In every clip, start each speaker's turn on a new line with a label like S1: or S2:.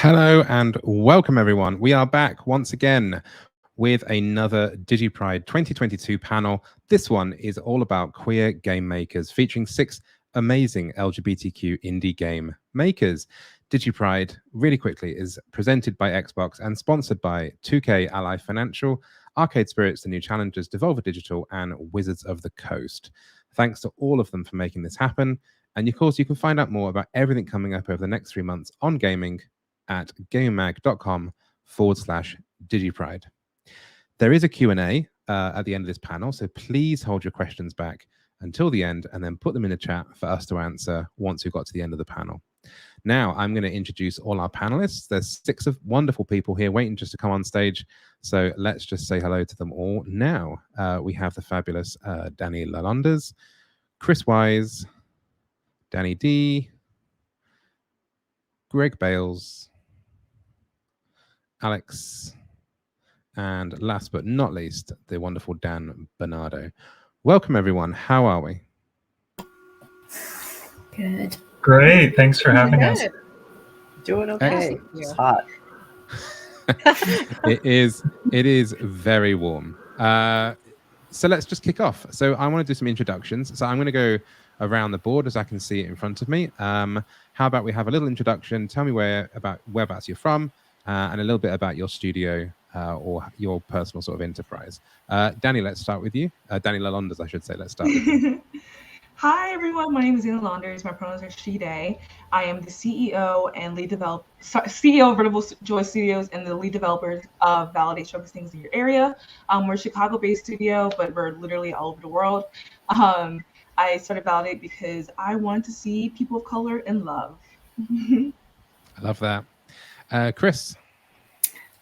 S1: Hello and welcome everyone. We are back once again with another DigiPride 2022 panel. This one is all about queer game makers, featuring 6 amazing LGBTQ indie game makers. DigiPride, really quickly, is presented by Xbox and sponsored by 2K Ally Financial, Arcade Spirits, The New Challengers, Devolver Digital, and Wizards of the Coast. Thanks to all of them for making this happen. And of course, you can find out more about everything coming up over the next 3 months on gaming at gamemag.com/DigiPride. There is a Q&A at the end of this panel, so please hold your questions back until the end and then put them in the chat for us to answer once we've got to the end of the panel. Now, I'm going to introduce all our panelists. There's 6 of wonderful people here waiting just to come on stage, so let's just say hello to them all now. We have the fabulous Dani Lalonders, Kris Wise, Dani Dee, Greg Bayles, Alex, and last but not least, the wonderful Dan Bernardo. Welcome, everyone. How are we?
S2: Good.
S3: Great. Thanks for having us.
S4: Doing okay. It's hot.
S1: It is very warm. So let's just kick off. So I want to do some introductions. So I'm going to go around the board as I can see it in front of me. How about we have a little introduction? Tell me whereabouts you're from, and a little bit about your studio or your personal sort of enterprise. Dani, let's start with you. Dani Lalonders, I should say. Let's start with you.
S5: Hi, everyone. My name is Dani Lalonders. My pronouns are she, they. I am the CEO and CEO of Vertical Joy Studios and the lead developer of Validate Showcase Things in Your Area. We're a Chicago-based studio, but we're literally all over the world. I started Validate because I wanted to see people of color in love.
S1: I love that. Kris.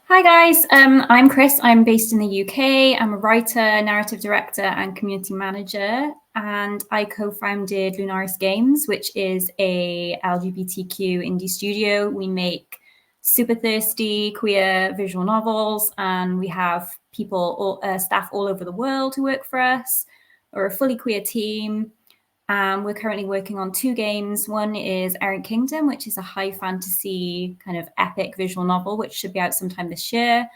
S2: Hi guys, I'm Kris. I'm based in the UK. I'm a writer, narrative director, and community manager. And I co-founded Lunaris Games, which is a LGBTQ indie studio. We make super thirsty queer visual novels, and we have staff all over the world who work for us. We're a fully queer team. We're currently working on 2 games. One is Errant Kingdom, which is a high fantasy kind of epic visual novel, which should be out sometime this year.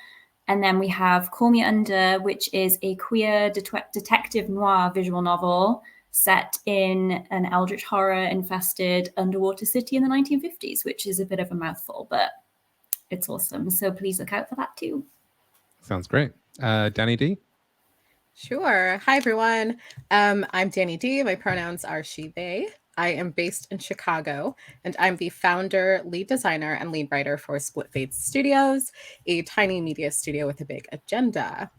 S2: And then we have Call Me Under, which is a queer detective noir visual novel set in an eldritch horror-infested underwater city in the 1950s, which is a bit of a mouthful, but it's awesome. So please look out for that too.
S1: Sounds great. Dani Dee?
S4: Sure. Hi, everyone. I'm Dani Dee. My pronouns are she, they. I am based in Chicago, and I'm the founder, lead designer, and lead writer for Split Fades Studios, a tiny media studio with a big agenda.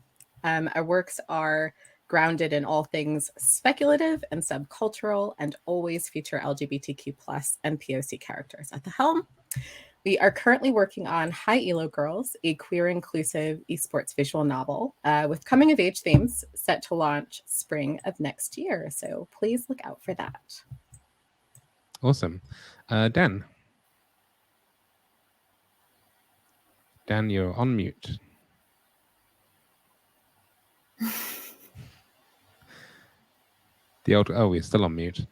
S4: Our works are grounded in all things speculative and subcultural, and always feature LGBTQ+ and POC characters at the helm. We are currently working on High Elo Girls, a queer-inclusive esports visual novel with coming-of-age themes set to launch spring of next year. So please look out for that.
S1: Awesome. Dan? Dan, you're on mute. We're still on mute.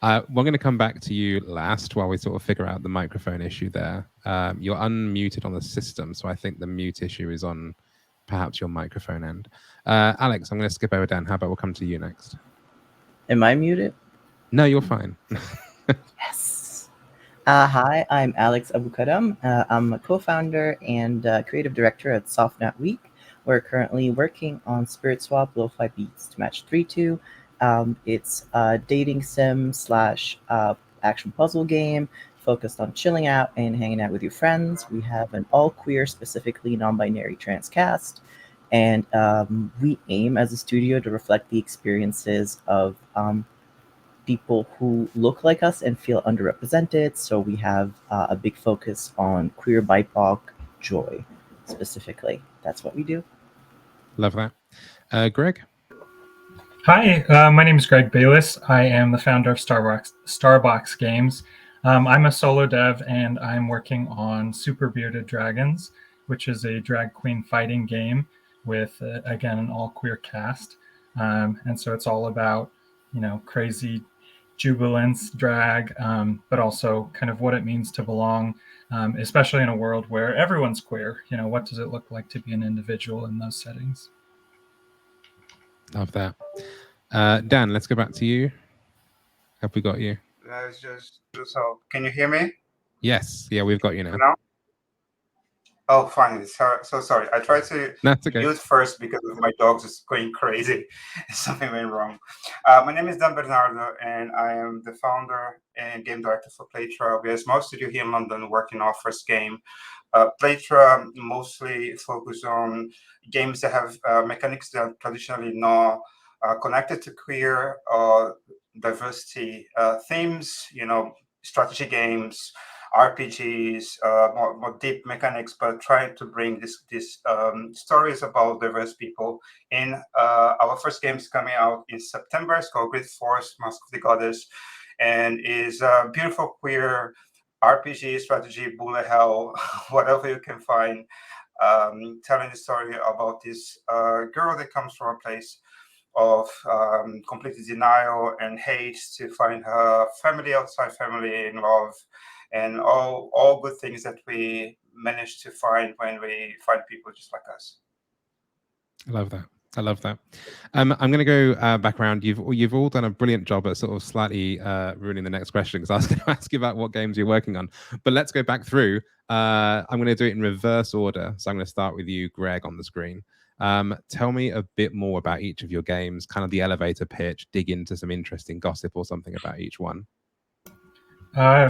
S1: We're going to come back to you last while we sort of figure out the microphone issue there. You're unmuted on the system, so I think the mute issue is on perhaps your microphone end. Alex, I'm going to skip over Dan. How about we'll come to you next?
S4: Am I muted?
S1: No, you're fine.
S4: Yes. Hi, I'm Alex Abukadam. I'm a co-founder and creative director at SoftNet Week. We're currently working on Spirit Swap Lo-Fi Beats to Match 3-2. It's a dating sim / action puzzle game focused on chilling out and hanging out with your friends. We have an all queer, specifically non-binary trans cast, and we aim as a studio to reflect the experiences of people who look like us and feel underrepresented. So we have a big focus on queer BIPOC joy specifically. That's what we do.
S1: Love that. Greg?
S3: Hi, my name is Greg Bayles. I am the founder of Starbox Games. I'm a solo dev, and I'm working on Super Bearded Dragons, which is a drag queen fighting game with, again, an all-queer cast. And so it's all about, crazy jubilance drag, but also kind of what it means to belong, especially in a world where everyone's queer. You know, what does it look like to be an individual in those settings?
S1: Love that. Dan, let's go back to you. Have we got you?
S6: Let's just do so. Can you hear me
S1: Yes. Yeah, we've got you now.
S6: now? Oh, finally. So sorry. I tried to
S1: That's okay.
S6: mute first because of my dogs is going crazy. Something went wrong. My name is Bernardo, and I am the founder and game director for Playtra. We are a small studio here in London working on our first game. Playtra mostly focus on games that have mechanics that are traditionally not connected to queer or diversity themes, you know, strategy games, RPGs, more deep mechanics, but trying to bring these stories about diverse people in. Our first game is coming out in September. It's called Great Force, Mask of the Goddess, and is a beautiful queer RPG, strategy, bullet hell, whatever you can find, telling the story about this girl that comes from a place of complete denial and hate to find her family outside family in love, and all good things that we manage to find when we find people just like us.
S1: I love that. I love that. I'm going to go back around. You've all done a brilliant job at sort of slightly ruining the next question, because I was going to ask you about what games you're working on. But let's go back through. I'm going to do it in reverse order. So I'm going to start with you, Greg, on the screen. Tell me a bit more about each of your games, kind of the elevator pitch, dig into some interesting gossip or something about each one.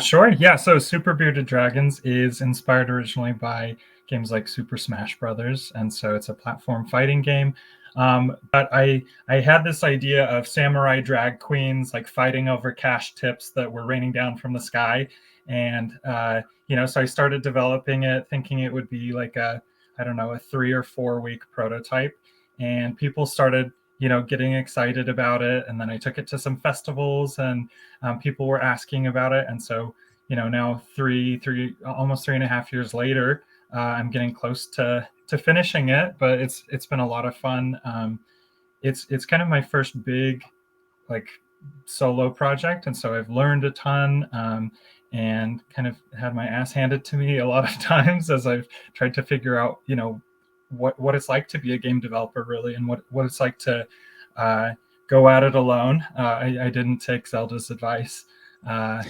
S3: Sure. Yeah. So Super Bearded Dragons is inspired originally by games like Super Smash Brothers, and so it's a platform fighting game. But I had this idea of samurai drag queens like fighting over cash tips that were raining down from the sky, and so I started developing it, thinking it would be like a 3 or 4 week prototype, and people started getting excited about it. And then I took it to some festivals, and people were asking about it. And so, now almost 3.5 years later, I'm getting close to finishing it, but it's been a lot of fun. It's kind of my first big like solo project. And so I've learned a ton, and kind of had my ass handed to me a lot of times as I've tried to figure out, what it's like to be a game developer, really, and what it's like to go at it alone. I didn't take Zelda's advice, so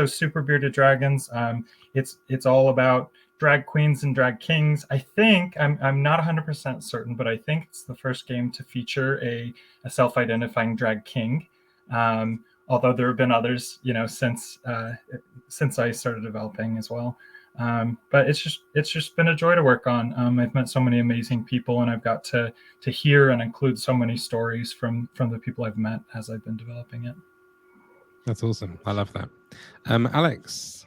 S3: Super Bearded Dragons, it's all about drag queens and drag kings. I think I'm not 100% certain, but I think it's the first game to feature a self-identifying drag king. Although there have been others, since I started developing as well. But it's just been a joy to work on. I've met so many amazing people, and I've got to hear and include so many stories from the people I've met as I've been developing it.
S1: That's awesome. I love that. Alex?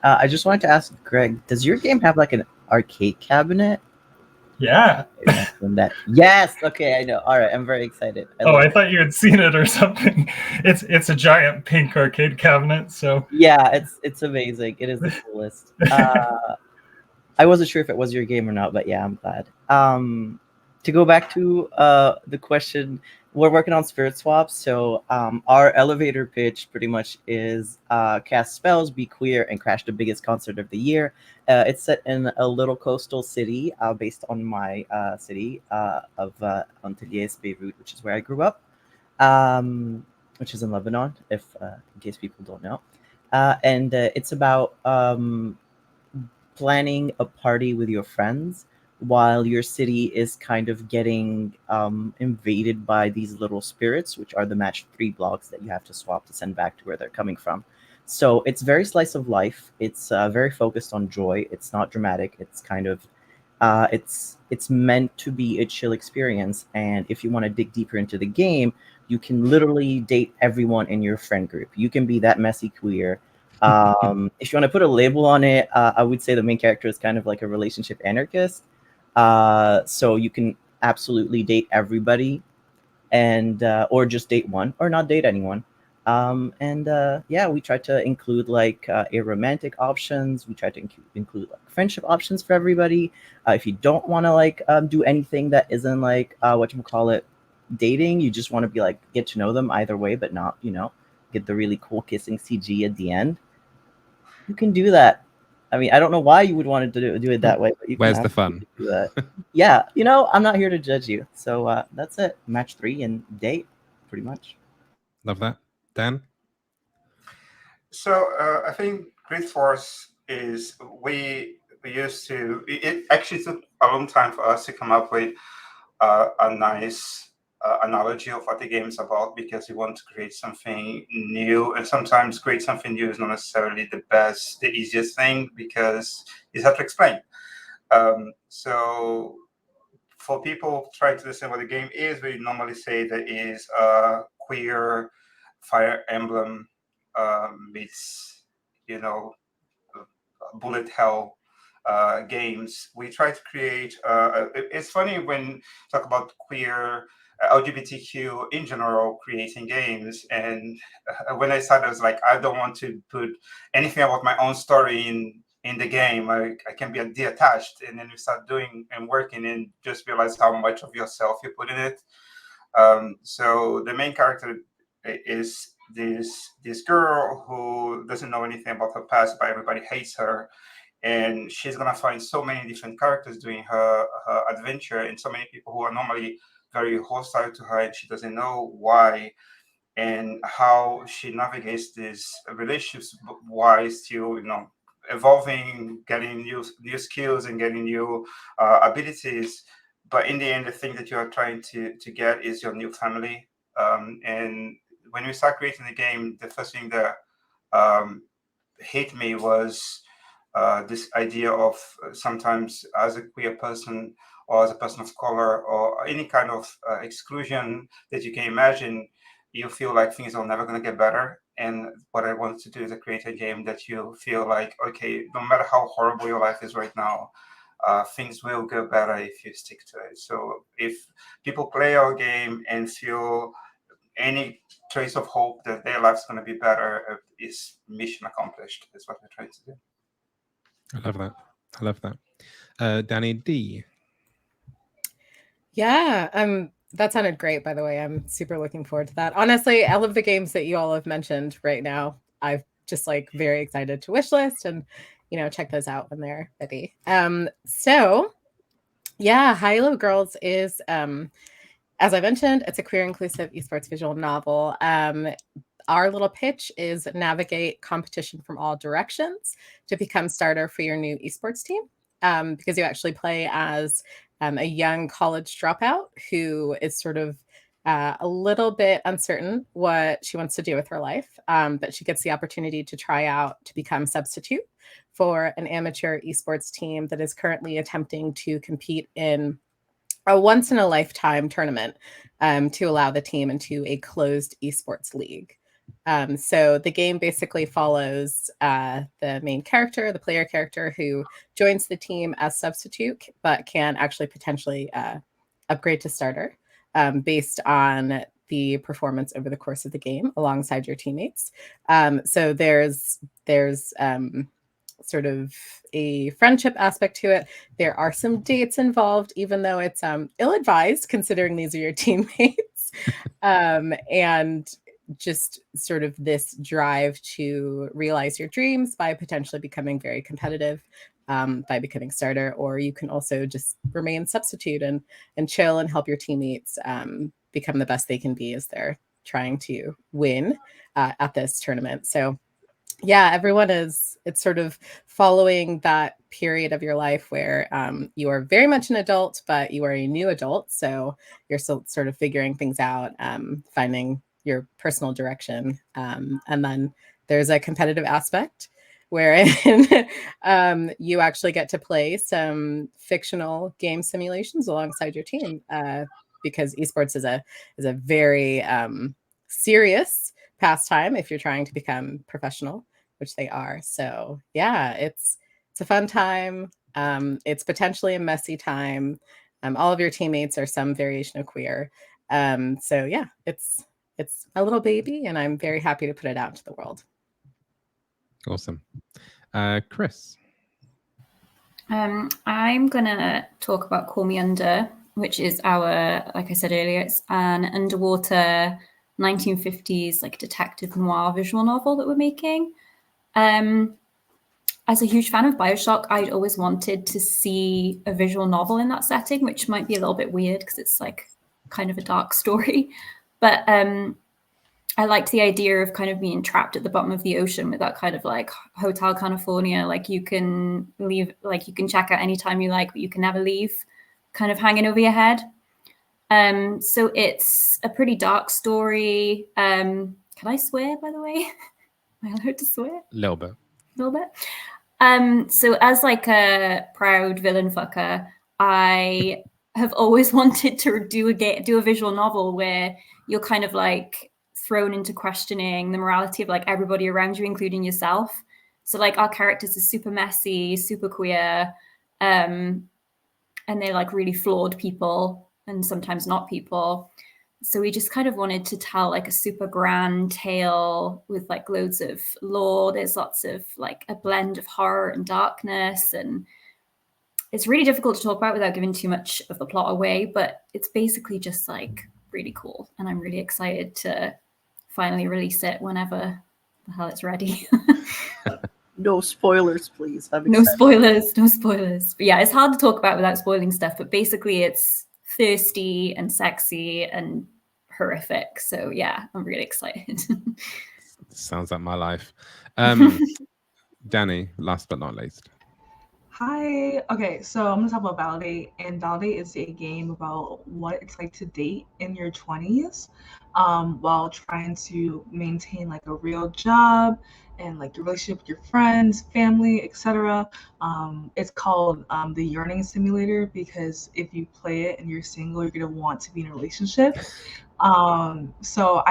S4: I just wanted to ask Greg, does your game have like an arcade cabinet?
S3: Yeah.
S4: That. Yes. Okay, I know. All right, I'm very excited.
S3: I thought you had seen it or something. It's a giant pink arcade cabinet. So
S4: yeah, it's amazing. It is the coolest. I wasn't sure if it was your game or not, but yeah, I'm glad. To go back to the question, we're working on spirit swaps. So our elevator pitch pretty much is cast spells, be queer, and crash the biggest concert of the year. It's set in a little coastal city based on my city of Antilles, Beirut, which is where I grew up, which is in Lebanon, in case people don't know. And it's about planning a party with your friends while your city is kind of getting invaded by these little spirits, which are the match 3 blocks that you have to swap to send back to where they're coming from. So it's very slice of life. It's very focused on joy. It's not dramatic. It's kind of it's meant to be a chill experience. And if you want to dig deeper into the game, you can literally date everyone in your friend group. You can be that messy queer. If you want to put a label on it, I would say the main character is kind of like a relationship anarchist. So you can absolutely date everybody, and or just date one, or not date anyone. We try to include like aromantic options. We try to include like friendship options for everybody. If you don't want to like do anything that isn't like whatchamacallit, dating, you just want to be like get to know them either way, but not, you know, get the really cool kissing CG at the end. You can do that. I mean, I don't know why you would want to do it that way, but you can.
S1: Where's the fun?
S4: Do that. Yeah, you know, I'm not here to judge you. So that's it. Match 3 and date, pretty much.
S1: Love that. Dan?
S6: So I think Grid Force is we used to. It actually took a long time for us to come up with a nice analogy of what the game is about, because we want to create something new, and sometimes create something new is not necessarily the easiest thing, because it's hard to explain. So for people trying to understand what the game is, we normally say that it is a queer Fire Emblem meets, you know, bullet hell games. We try to create. It's funny when talk about queer LGBTQ in general creating games, and when I started, I was like, I don't want to put anything about my own story in the game. I can be detached, and then you start doing and working, and just realize how much of yourself you put in it. So the main character is this girl who doesn't know anything about her past, but everybody hates her, and she's gonna find so many different characters doing her adventure, and so many people who are normally very hostile to her, and she doesn't know why, and how she navigates these relationships while still, you know, evolving, getting new skills and getting new abilities. But in the end, the thing that you are trying to get is your new family. And when we start creating the game, the first thing that hit me was this idea of sometimes as a queer person or as a person of color or any kind of exclusion that you can imagine, you feel like things are never going to get better. And what I want to do is to create a game that you feel like, okay, no matter how horrible your life is right now, things will go better if you stick to it. So if people play our game and feel any trace of hope that their life's going to be better, is mission accomplished. Is what we're trying to do.
S1: I love that. I love that. Dani Dee.
S7: Yeah, that sounded great, by the way. I'm super looking forward to that. Honestly, all of the games that you all have mentioned right now, I've just like very excited to wish list and, you know, check those out when they're ready. So yeah, Hilo Girls is, as I mentioned, it's a queer inclusive esports visual novel. Our little pitch is navigate competition from all directions to become starter for your new esports team, because you actually play as a young college dropout who is sort of a little bit uncertain what she wants to do with her life, but she gets the opportunity to try out to become substitute for an amateur esports team that is currently attempting to compete in a once-in-a-lifetime tournament to allow the team into a closed esports league. So the game basically follows the main character, the player character, who joins the team as substitute, but can actually potentially upgrade to starter based on the performance over the course of the game alongside your teammates. So there's sort of a friendship aspect to it. There are some dates involved, even though it's ill-advised considering these are your teammates. And just sort of this drive to realize your dreams by potentially becoming very competitive, by becoming starter, or you can also just remain substitute and chill and help your teammates become the best they can be as they're trying to win at this tournament. So yeah, it's sort of following that period of your life where you are very much an adult, but you are a new adult. So you're still sort of figuring things out, finding your personal direction. And then there's a competitive aspect wherein you actually get to play some fictional game simulations alongside your team, because esports is a very serious pastime if you're trying to become professional, which they are. So yeah, it's a fun time. It's potentially a messy time. All of your teammates are some variation of queer. So yeah, it's a little baby, and I'm very happy to put it out to the world.
S1: Awesome. Kris.
S2: I'm gonna talk about Call Me Under, which is our, like I said earlier, it's an underwater 1950s like detective noir visual novel that we're making. As a huge fan of BioShock, I'd always wanted to see a visual novel in that setting, which might be a little bit weird because it's like kind of a dark story. But I liked the idea of kind of being trapped at the bottom of the ocean with that kind of like Hotel California, like you can leave, like you can check out anytime you like, but you can never leave, kind of hanging over your head. So it's a pretty dark story. Can I swear, by the way? Am I allowed to swear?
S1: A little bit.
S2: A little bit. So as like a proud villain fucker, I have always wanted to do a visual novel where you're kind of like thrown into questioning the morality of like everybody around you, including yourself. So like our characters are super messy, super queer, and they're like really flawed people and sometimes not people. So we just kind of wanted to tell like a super grand tale with like loads of lore. There's lots of like a blend of horror and darkness, and it's really difficult to talk about without giving too much of the plot away, but it's basically just like really cool. And I'm really excited to finally release it whenever the hell it's ready.
S4: No spoilers, please.
S2: No spoilers. But yeah, it's hard to talk about without spoiling stuff, but basically it's thirsty and sexy and horrific. So yeah, I'm really excited.
S1: Sounds like my life. Dani, last but not least.
S5: Hi. Okay, so I'm gonna talk about Validate, and Validate is a game about what it's like to date in your 20s, while trying to maintain like a real job and like your relationship with your friends, family, etc. It's called the Yearning Simulator because if you play it and you're single, you're gonna want to be in a relationship. So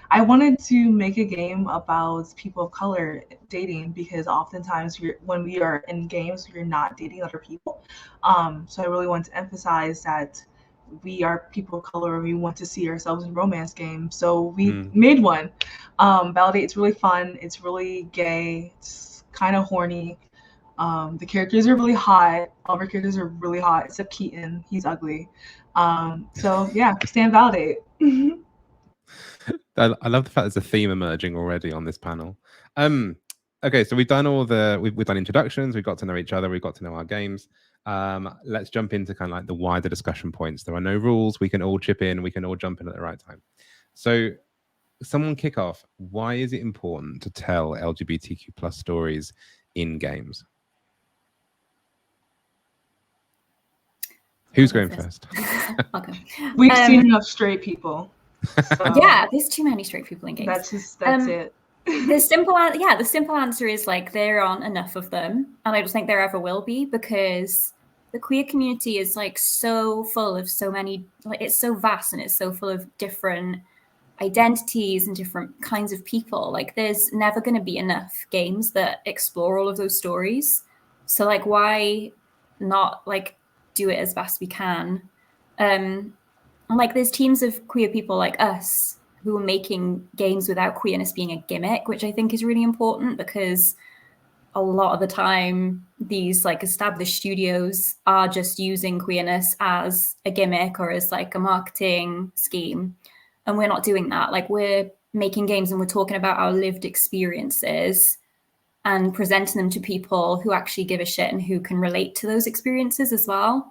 S5: I wanted to make a game about people of color dating because oftentimes when we are in games, we're not dating other people. So I really want to emphasize that we are people of color and we want to see ourselves in romance games. So we made one. Validate, it's really fun. It's really gay. It's kind of horny. The characters are really hot. All of our characters are really hot, except Keaton. He's ugly. So yeah, stand Validate.
S1: I love the fact there's a theme emerging already on this panel. Okay, so we've done we've done introductions, we've got to know each other, we've got to know our games. Let's jump into kind of like the wider discussion points. There are no rules, we can all chip in, we can all jump in at the right time. So someone kick off. Why is it important to tell LGBTQ plus stories in games? Who's going first?
S2: Okay.
S5: We've seen enough straight people. So
S2: Yeah, there's too many straight people in games.
S5: That's it.
S2: The simple answer is like there aren't enough of them, and I don't think there ever will be because the queer community is like so full of so many, like it's so vast and it's so full of different identities and different kinds of people. Like there's never going to be enough games that explore all of those stories. So like why not like do it as best we can? And like there's teams of queer people like us who are making games without queerness being a gimmick, which I think is really important because a lot of the time these like established studios are just using queerness as a gimmick or as like a marketing scheme. And we're not doing that. Like we're making games and we're talking about our lived experiences and presenting them to people who actually give a shit and who can relate to those experiences as well.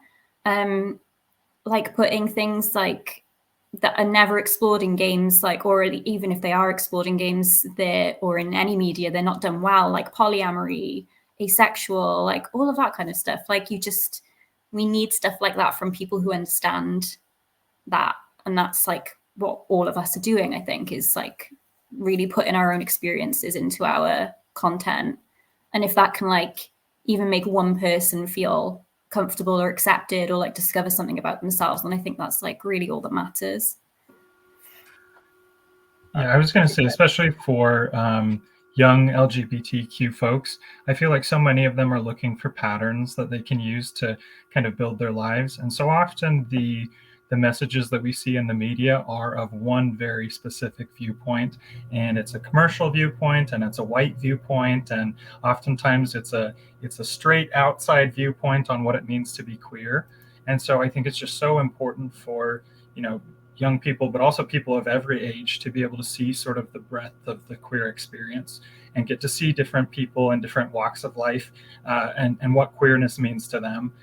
S2: Like putting things like that are never explored in games, like, or even if they are explored in games there or in any media, they're not done well, like polyamory, asexual, like all of that kind of stuff. Like we need stuff like that from people who understand that. And that's like what all of us are doing, I think, is like really putting our own experiences into our content. And if that can like even make one person feel comfortable or accepted or like discover something about themselves, then I think that's like really all that matters.
S3: Yeah, I was going to say, especially for young LGBTQ folks, I feel like so many of them are looking for patterns that they can use to kind of build their lives. And so often the messages that we see in the media are of one very specific viewpoint, and it's a commercial viewpoint and it's a white viewpoint, and oftentimes it's a straight outside viewpoint on what it means to be queer. And so I think it's just so important for, young people, but also people of every age, to be able to see sort of the breadth of the queer experience and get to see different people in different walks of life, and what queerness means to them.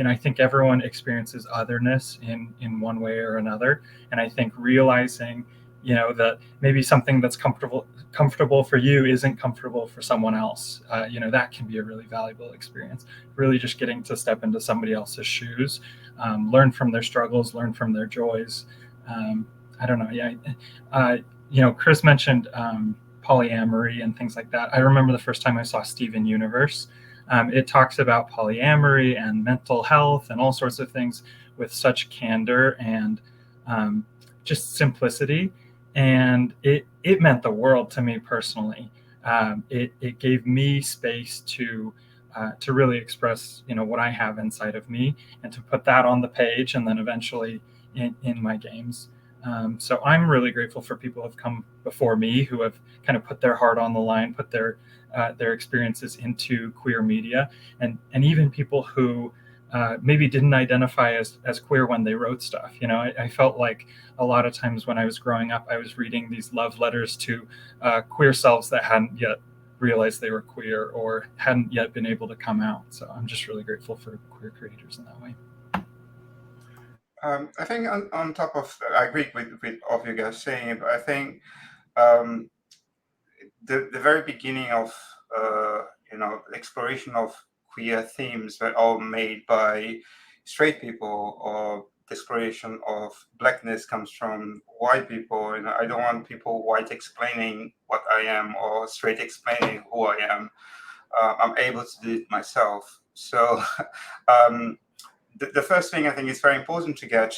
S3: I think everyone experiences otherness in one way or another. And I think realizing, that maybe something that's comfortable for you isn't comfortable for someone else, that can be a really valuable experience. Really just getting to step into somebody else's shoes, learn from their struggles, learn from their joys. I don't know. Yeah. Kris mentioned polyamory and things like that. I remember the first time I saw Steven Universe. It talks about polyamory and mental health and all sorts of things with such candor and just simplicity. And it meant the world to me personally. It gave me space to really express, what I have inside of me, and to put that on the page, and then eventually in my games. So I'm really grateful for people who have come before me, who have kind of put their heart on the line, put their experiences into queer media, and even people who maybe didn't identify as queer when they wrote stuff. I felt like a lot of times when I was growing up, I was reading these love letters to queer selves that hadn't yet realized they were queer or hadn't yet been able to come out. So I'm just really grateful for queer creators in that way.
S6: I think on top of, I agree with all of you guys saying, but I think the very beginning of exploration of queer themes were all made by straight people, or the exploration of blackness comes from white people. And I don't want people white explaining what I am or straight explaining who I am. I'm able to do it myself. So the first thing I think is very important to get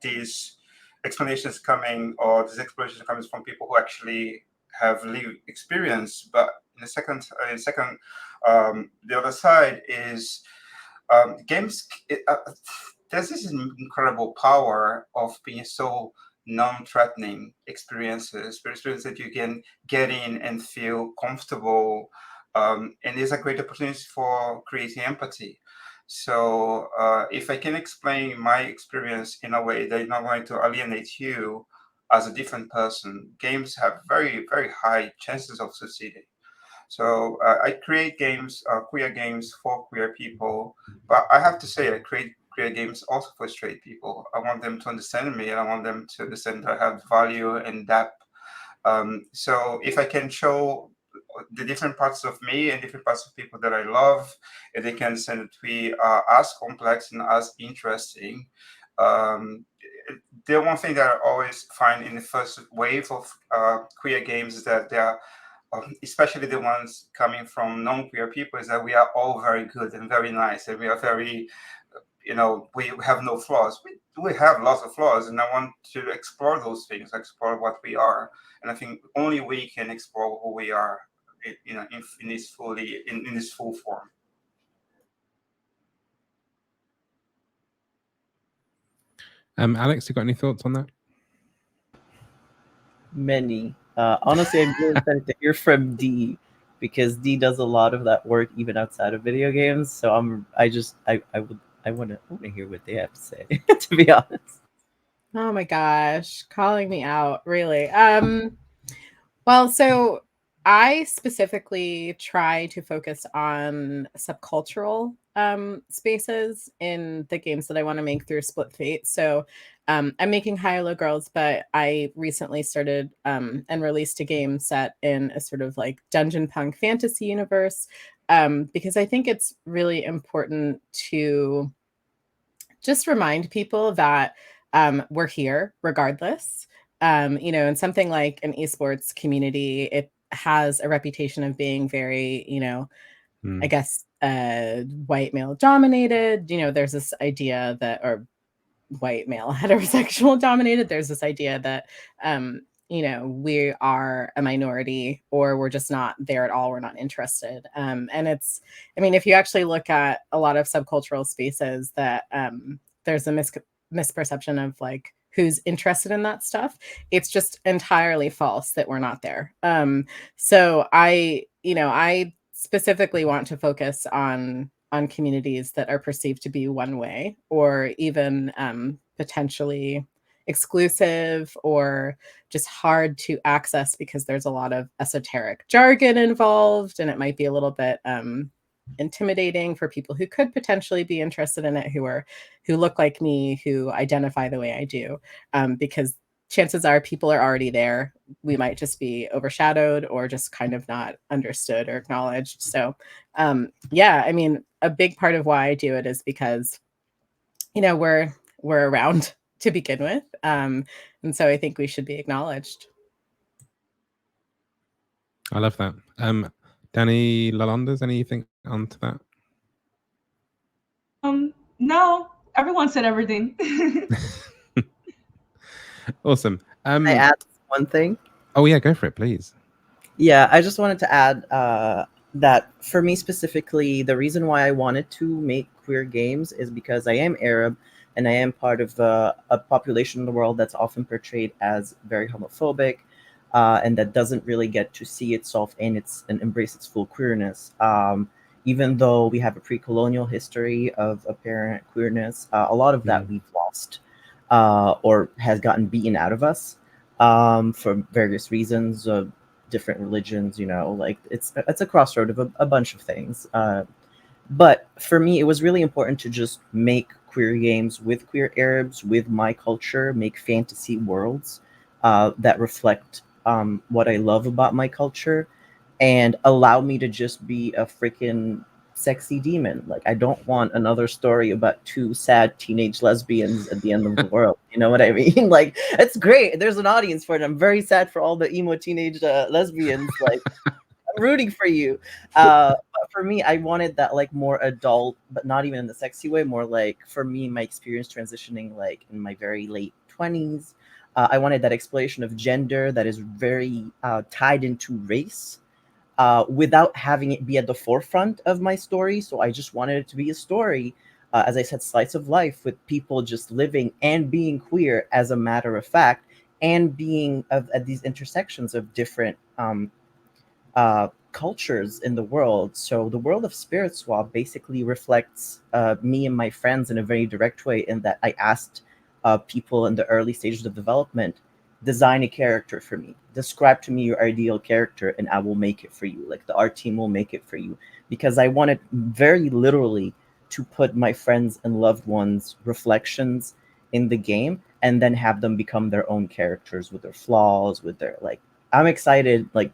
S6: these explanations coming, or these explorations coming from people who actually have lived experience. But in the second, the other side is games. There's this incredible power of being so non-threatening experiences that you can get in and feel comfortable, and there's a great opportunity for creating empathy. So if I can explain my experience in a way that is not going to alienate you as a different person, games have very, very high chances of succeeding. So I create games, queer games for queer people, but I have to say I create queer games also for straight people. I want them to understand me, and I want them to understand that I have value and depth. So if I can show the different parts of me and different parts of people that I love, and they can understand that we are as complex and as interesting. The one thing that I always find in the first wave of queer games is that they are, especially the ones coming from non-queer people, is that we are all very good and very nice, and we are very, we have no flaws. We have lots of flaws, and I want to explore those things, explore what we are. And I think only we can explore who we are, in this full form.
S1: Alex, you got any thoughts on that?
S4: Many. Honestly, I'm really excited to hear from Dee, because Dee does a lot of that work even outside of video games. So I want to hear what they have to say. To be honest.
S7: Oh my gosh, calling me out, really. Well, so I specifically try to focus on subcultural spaces in the games that I want to make through Split Fate. So I'm making High Low Girls, but I recently started and released a game set in a sort of like dungeon punk fantasy universe, because I think it's really important to just remind people that we're here regardless. And something like an esports community, it has a reputation of being very, I guess, white male dominated. There's this idea that, or white male heterosexual dominated. There's this idea that, we are a minority, or we're just not there at all. We're not interested. And if you actually look at a lot of subcultural spaces, that there's a misperception of like who's interested in that stuff. It's just entirely false that we're not there. So I specifically want to focus on on communities that are perceived to be one way, or even potentially exclusive, or just hard to access because there's a lot of esoteric jargon involved, and it might be a little bit intimidating for people who could potentially be interested in it, who look like me, who identify the way I do, because chances are people are already there. We might just be overshadowed or just kind of not understood or acknowledged. So yeah, I mean, a big part of why I do it is because, you know, we're around to begin with. And so I think we should be acknowledged.
S1: I love that. Dani Lalonders, anything onto that?
S5: No, everyone said everything.
S1: Awesome.
S4: I add one thing.
S1: Oh yeah, go for it, please.
S4: Yeah, I just wanted to add that for me specifically, the reason why I wanted to make queer games is because I am Arab and I am part of a population in the world that's often portrayed as very homophobic, and that doesn't really get to see itself and embrace its full queerness. Even though we have a pre-colonial history of apparent queerness, a lot of that we've lost or has gotten beaten out of us for various reasons. Different religions, you know, like it's a crossroad of a bunch of things. But for me, it was really important to just make queer games with queer Arabs, with my culture, make fantasy worlds that reflect what I love about my culture, and allow me to just be a freaking sexy demon. Like, I don't want another story about two sad teenage lesbians at the end of the world. You know what I mean? Like, it's great. There's an audience for it. I'm very sad for all the emo teenage lesbians. Like, I'm rooting for you. But for me, I wanted that like more adult, but not even in the sexy way. More like, for me, my experience transitioning like in my very late 20s. I wanted that exploration of gender that is very tied into race. Without having it be at the forefront of my story. So I just wanted it to be a story, as I said, slice of life with people just living and being queer as a matter of fact, and being at these intersections of different cultures in the world. So the world of Spirit Swap basically reflects me and my friends in a very direct way, in that I asked people in the early stages of development, design a character for me, describe to me your ideal character, and I will make it for you. Like, the art team will make it for you, because I wanted very literally to put my friends and loved ones' reflections in the game and then have them become their own characters with their flaws, with their like, I'm excited like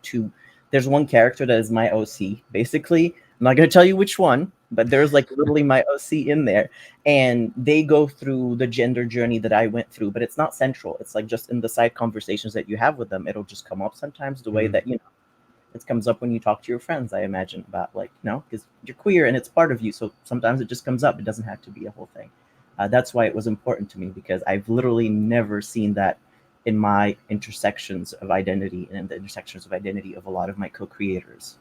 S4: there's one character that is my OC, basically. I'm not going to tell you which one, but there's like literally my OC in there, and they go through the gender journey that I went through, but it's not central. It's like just in the side conversations that you have with them, it'll just come up sometimes the way that, you know, it comes up when you talk to your friends, I imagine, about like, you know, because you're queer and it's part of you. So sometimes it just comes up. It doesn't have to be a whole thing. That's why it was important to me, because I've literally never seen that in my intersections of identity and in the intersections of identity of a lot of my co-creators.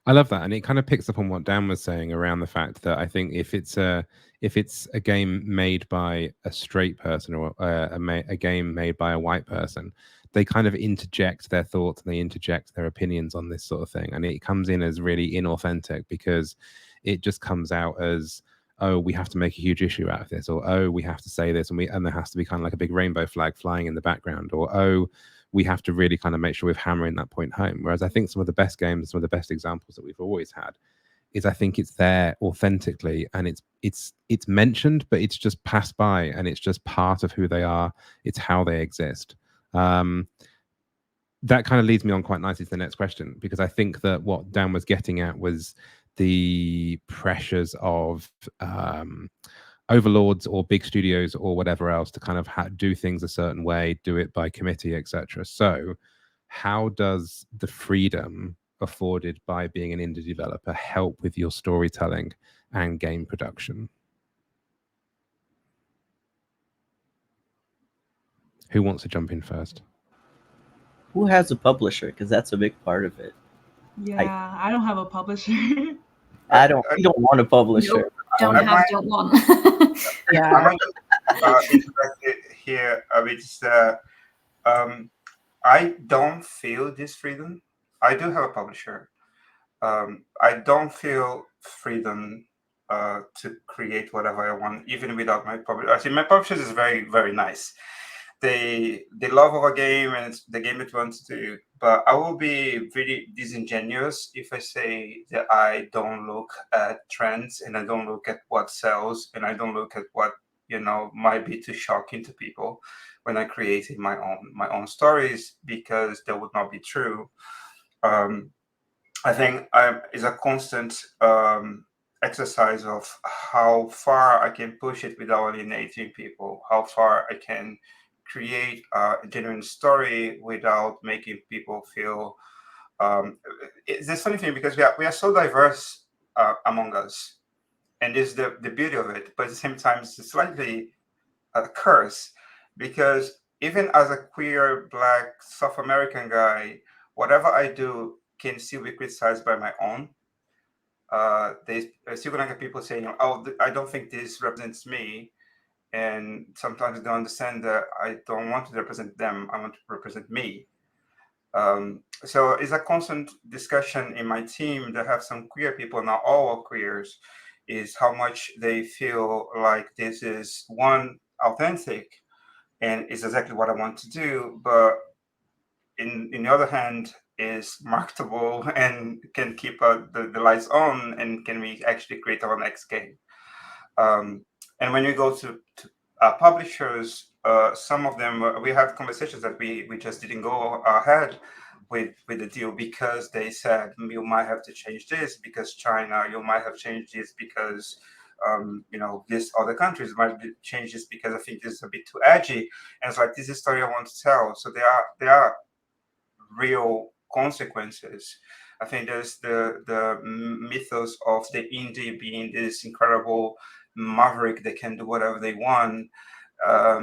S1: I love that, and it kind of picks up on what Dan was saying around the fact that I think if it's a game made by a straight person, or a game made by a white person, they kind of interject their thoughts and they interject their opinions on this sort of thing, and it comes in as really inauthentic, because it just comes out as, oh, we have to make a huge issue out of this, or oh, we have to say this, and there has to be kind of like a big rainbow flag flying in the background, or oh, we have to really kind of make sure we're hammering that point home. Whereas I think some of the best games, some of the best examples that we've always had, is I think it's there authentically, and it's mentioned, but it's just passed by, and it's just part of who they are. It's how they exist. That kind of leads me on quite nicely to the next question, because I think that what Dan was getting at was the pressures of overlords or big studios or whatever else to kind of do things a certain way, do it by committee, etc. So how does the freedom afforded by being an indie developer help with your storytelling and game production? Who wants to jump in first?
S4: Who has a publisher? Because that's a big part of it.
S5: Yeah, I don't have a publisher.
S4: We don't want a publisher.
S2: Nope, don't want.
S7: Yeah.
S6: I might interrupt here a bit. I don't feel this freedom. I do have a publisher. I don't feel freedom to create whatever I want, even without my publisher. Actually, my publishers is very, very nice. They love our game and it's the game it wants to do. But I will be really disingenuous if I say that I don't look at trends and I don't look at what sells and I don't look at what might be too shocking to people when I created my own stories, because that would not be true. I think it's a constant exercise of how far I can push it without alienating people, how far I can create a genuine story without making people feel. It's this funny thing because we are so diverse among us, and this is the beauty of it. But at the same time, it's slightly a curse, because even as a queer, Black, South American guy, whatever I do can still be criticized by my own. They still gonna get people saying, "Oh, I don't think this represents me," and sometimes they don't understand that I don't want to represent them. I want to represent me. So it's a constant discussion in my team that have some queer people, not all are queers, is how much they feel like this is one authentic and is exactly what I want to do, but in the other hand is marketable and can keep the lights on, and can we actually create our next game. And when you go to publishers, some of them, we have conversations that we just didn't go ahead with the deal because they said, you might have to change this because China, you might have changed this because this other countries might change this because I think this is a bit too edgy. And it's like, this is a story I want to tell. So there are real consequences. I think there's the mythos of the indie being this incredible maverick that can do whatever they want. I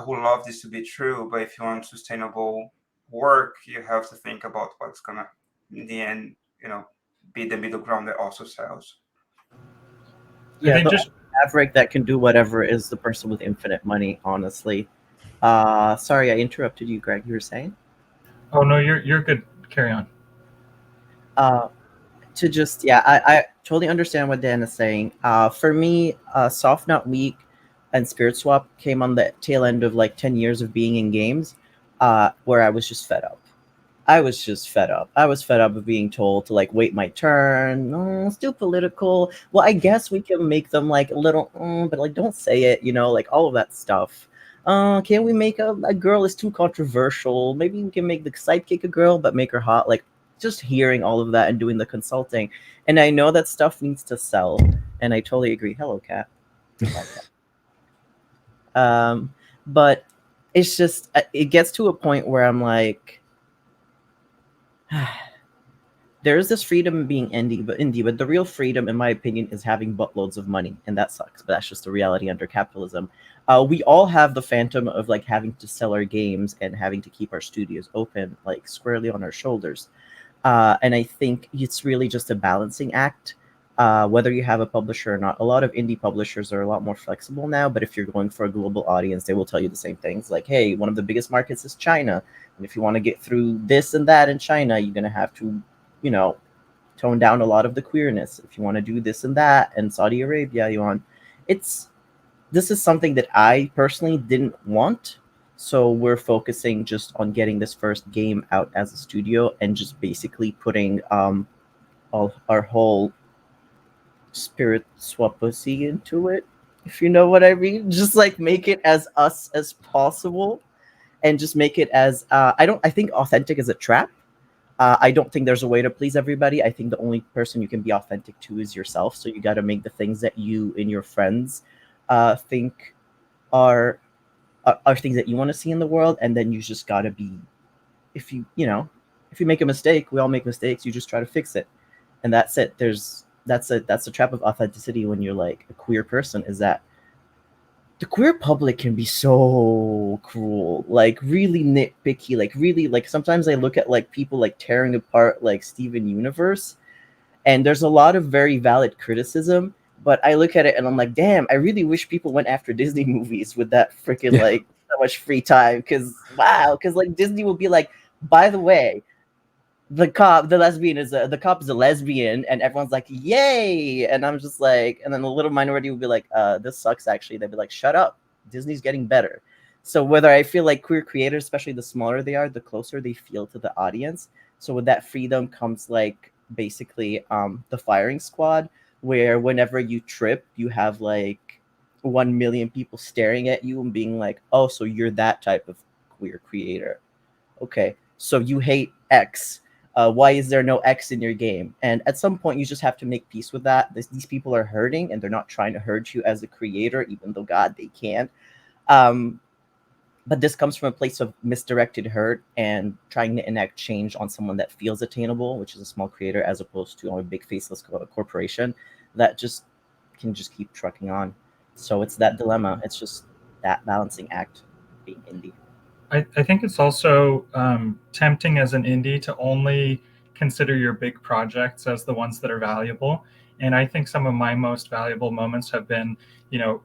S6: would love this to be true, but if you want sustainable work, you have to think about what's gonna, in the end, be the middle ground that also sells.
S4: Yeah, the maverick that can do whatever is the person with infinite money, honestly. Sorry, I interrupted you, Greg. You were saying?
S3: Oh no, you're good. Carry on.
S4: I totally understand what Dan is saying. For me, Soft Not Week and Spirit Swap came on the tail end of like 10 years of being in games, where I was just fed up. I was fed up of being told to like wait my turn. Oh, it's too political. Well, I guess we can make them like a little, but like don't say it, like all of that stuff. Can we make a girl is too controversial? Maybe we can make the sidekick a girl, but make her hot. Like just hearing all of that and doing the consulting. And I know that stuff needs to sell. And I totally agree. Hello, Kat. But it's just, it gets to a point where I'm like, there is this freedom in being indie, but the real freedom, in my opinion, is having buttloads of money, and that sucks. But that's just the reality under capitalism. We all have the phantom of like having to sell our games and having to keep our studios open, like squarely on our shoulders. And I think it's really just a balancing act. Whether you have a publisher or not, a lot of indie publishers are a lot more flexible now. But if you're going for a global audience, they will tell you the same things. Like, hey, one of the biggest markets is China. And if you want to get through this and that in China, you're going to have to, tone down a lot of the queerness. If you want to do this and that in Saudi Arabia, this is something that I personally didn't want. So we're focusing just on getting this first game out as a studio and just basically putting all our whole Spirit Swap pussy into it, if you know what I mean. Just like make it as us as possible. And just make it as I think authentic is a trap. I don't think there's a way to please everybody. I think the only person you can be authentic to is yourself. So you got to make the things that you and your friends think are things that you want to see in the world, and then you just got to be. If you make a mistake, we all make mistakes. You just try to fix it, and that's it. That's the trap of authenticity when you're like a queer person, is that the queer public can be so cruel, like really nitpicky, like really, like sometimes I look at like people like tearing apart like Steven Universe, and there's a lot of very valid criticism, but I look at it and I'm like, damn, I really wish people went after Disney movies with that freaking like so much free time, because like Disney will be like, by the way, the cop is a lesbian, and everyone's like, yay, and I'm just like, and then the little minority would be like, this sucks actually. They'd be like, shut up, Disney's getting better. So whether I feel like queer creators, especially the smaller they are, the closer they feel to the audience. So with that freedom comes like basically the firing squad, where whenever you trip, you have like 1 million people staring at you and being like, oh, so you're that type of queer creator. Okay, so you hate X. Why is there no X in your game? And at some point, you just have to make peace with that. These people are hurting, and they're not trying to hurt you as a creator, even though, God, they can't. But this comes from a place of misdirected hurt and trying to enact change on someone that feels attainable, which is a small creator, as opposed to a big faceless corporation that just can just keep trucking on. So it's that dilemma. It's just that balancing act being indie.
S3: I think it's also tempting as an indie to only consider your big projects as the ones that are valuable. And I think some of my most valuable moments have been,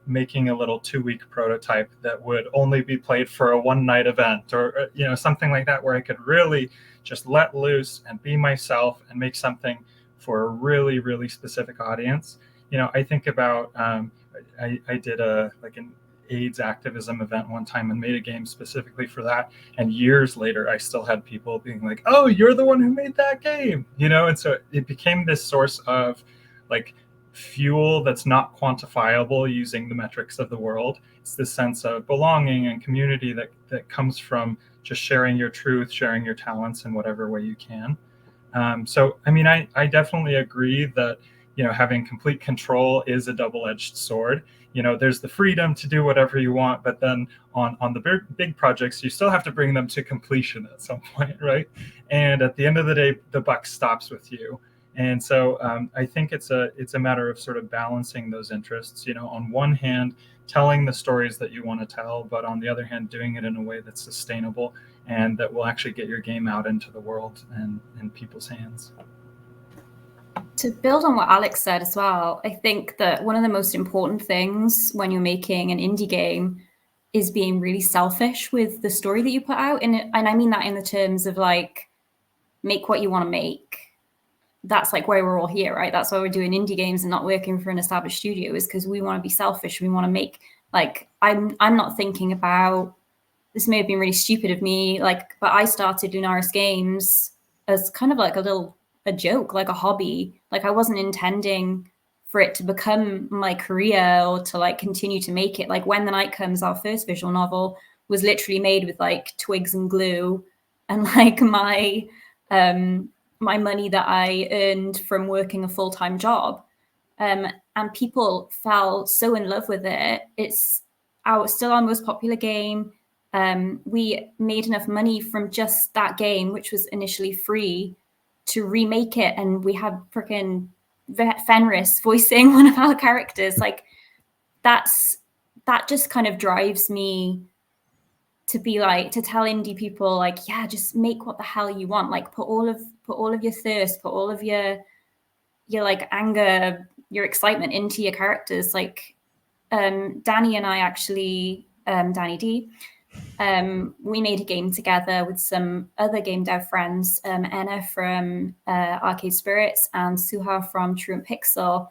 S3: making a little 2-week prototype that would only be played for a one-night event, or, something like that, where I could really just let loose and be myself and make something for a really, really specific audience. I think about, I did an AIDS activism event one time and made a game specifically for that. And years later, I still had people being like, oh, you're the one who made that game, and so it became this source of like fuel that's not quantifiable using the metrics of the world. It's this sense of belonging and community that comes from just sharing your truth, sharing your talents in whatever way you can. So, I definitely agree that, having complete control is a double-edged sword. There's the freedom to do whatever you want, but then on the big projects, you still have to bring them to completion at some point, right? And at the end of the day, the buck stops with you. And so I think it's a matter of sort of balancing those interests. On one hand, telling the stories that you want to tell, but on the other hand, doing it in a way that's sustainable and that will actually get your game out into the world and in people's hands.
S2: To build on what Alex said as well, I think that one of the most important things when you're making an indie game is being really selfish with the story that you put out. And I mean that in the terms of like, make what you want to make. That's like why we're all here, right? That's why we're doing indie games and not working for an established studio, is because we want to be selfish. We want to make, like, I'm not thinking about, this may have been really stupid of me, like, but I started Lunaris Games as kind of like a joke, like a hobby. Like I wasn't intending for it to become my career or to like continue to make it. Like When the Night Comes, our first visual novel, was literally made with like twigs and glue and like my money that I earned from working a full-time job. And people fell so in love with it. It's still our most popular game. We made enough money from just that game, which was initially free, to remake it. And we had freaking Fenris voicing one of our characters. Like that just kind of drives me to be like, to tell indie people like, yeah, just make what the hell you want. Like put all of your thirst, put all of your like anger, your excitement into your characters. Like Dani and I actually, Dani Dee, we made a game together with some other game dev friends, Enna from Arcade Spirits and Suha from Truant Pixel.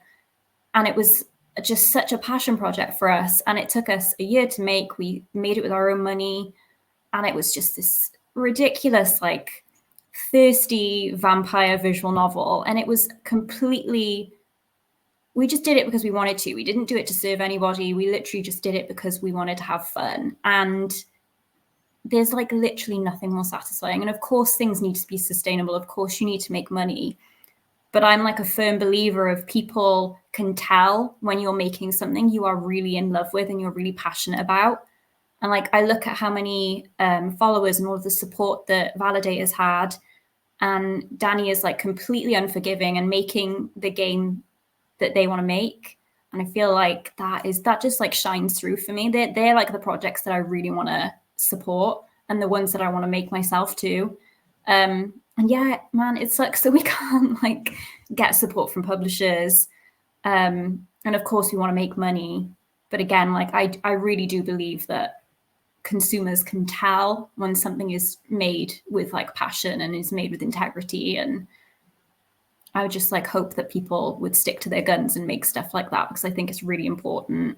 S2: And it was just such a passion project for us. And it took us a year to make. We made it with our own money. And it was just this ridiculous, like, thirsty vampire visual novel. And it was completely, we just did it because we wanted to. We didn't do it to serve anybody. We literally just did it because we wanted to have fun. And there's like literally nothing more satisfying. And of course, things need to be sustainable. Of course, you need to make money. But I'm like a firm believer of people can tell when you're making something you are really in love with and you're really passionate about. And like, I look at how many followers and all of the support that Validator's had. And Dani is like completely unforgiving and making the game that they want to make. And I feel like that just like shines through for me. They're like the projects that I really want to support and the ones that I want to make myself too. And yeah, man, it sucks that we can't like get support from publishers. And of course we want to make money. But again, like I really do believe that consumers can tell when something is made with like passion and is made with integrity. And I would just like hope that people would stick to their guns and make stuff like that, because I think it's really important.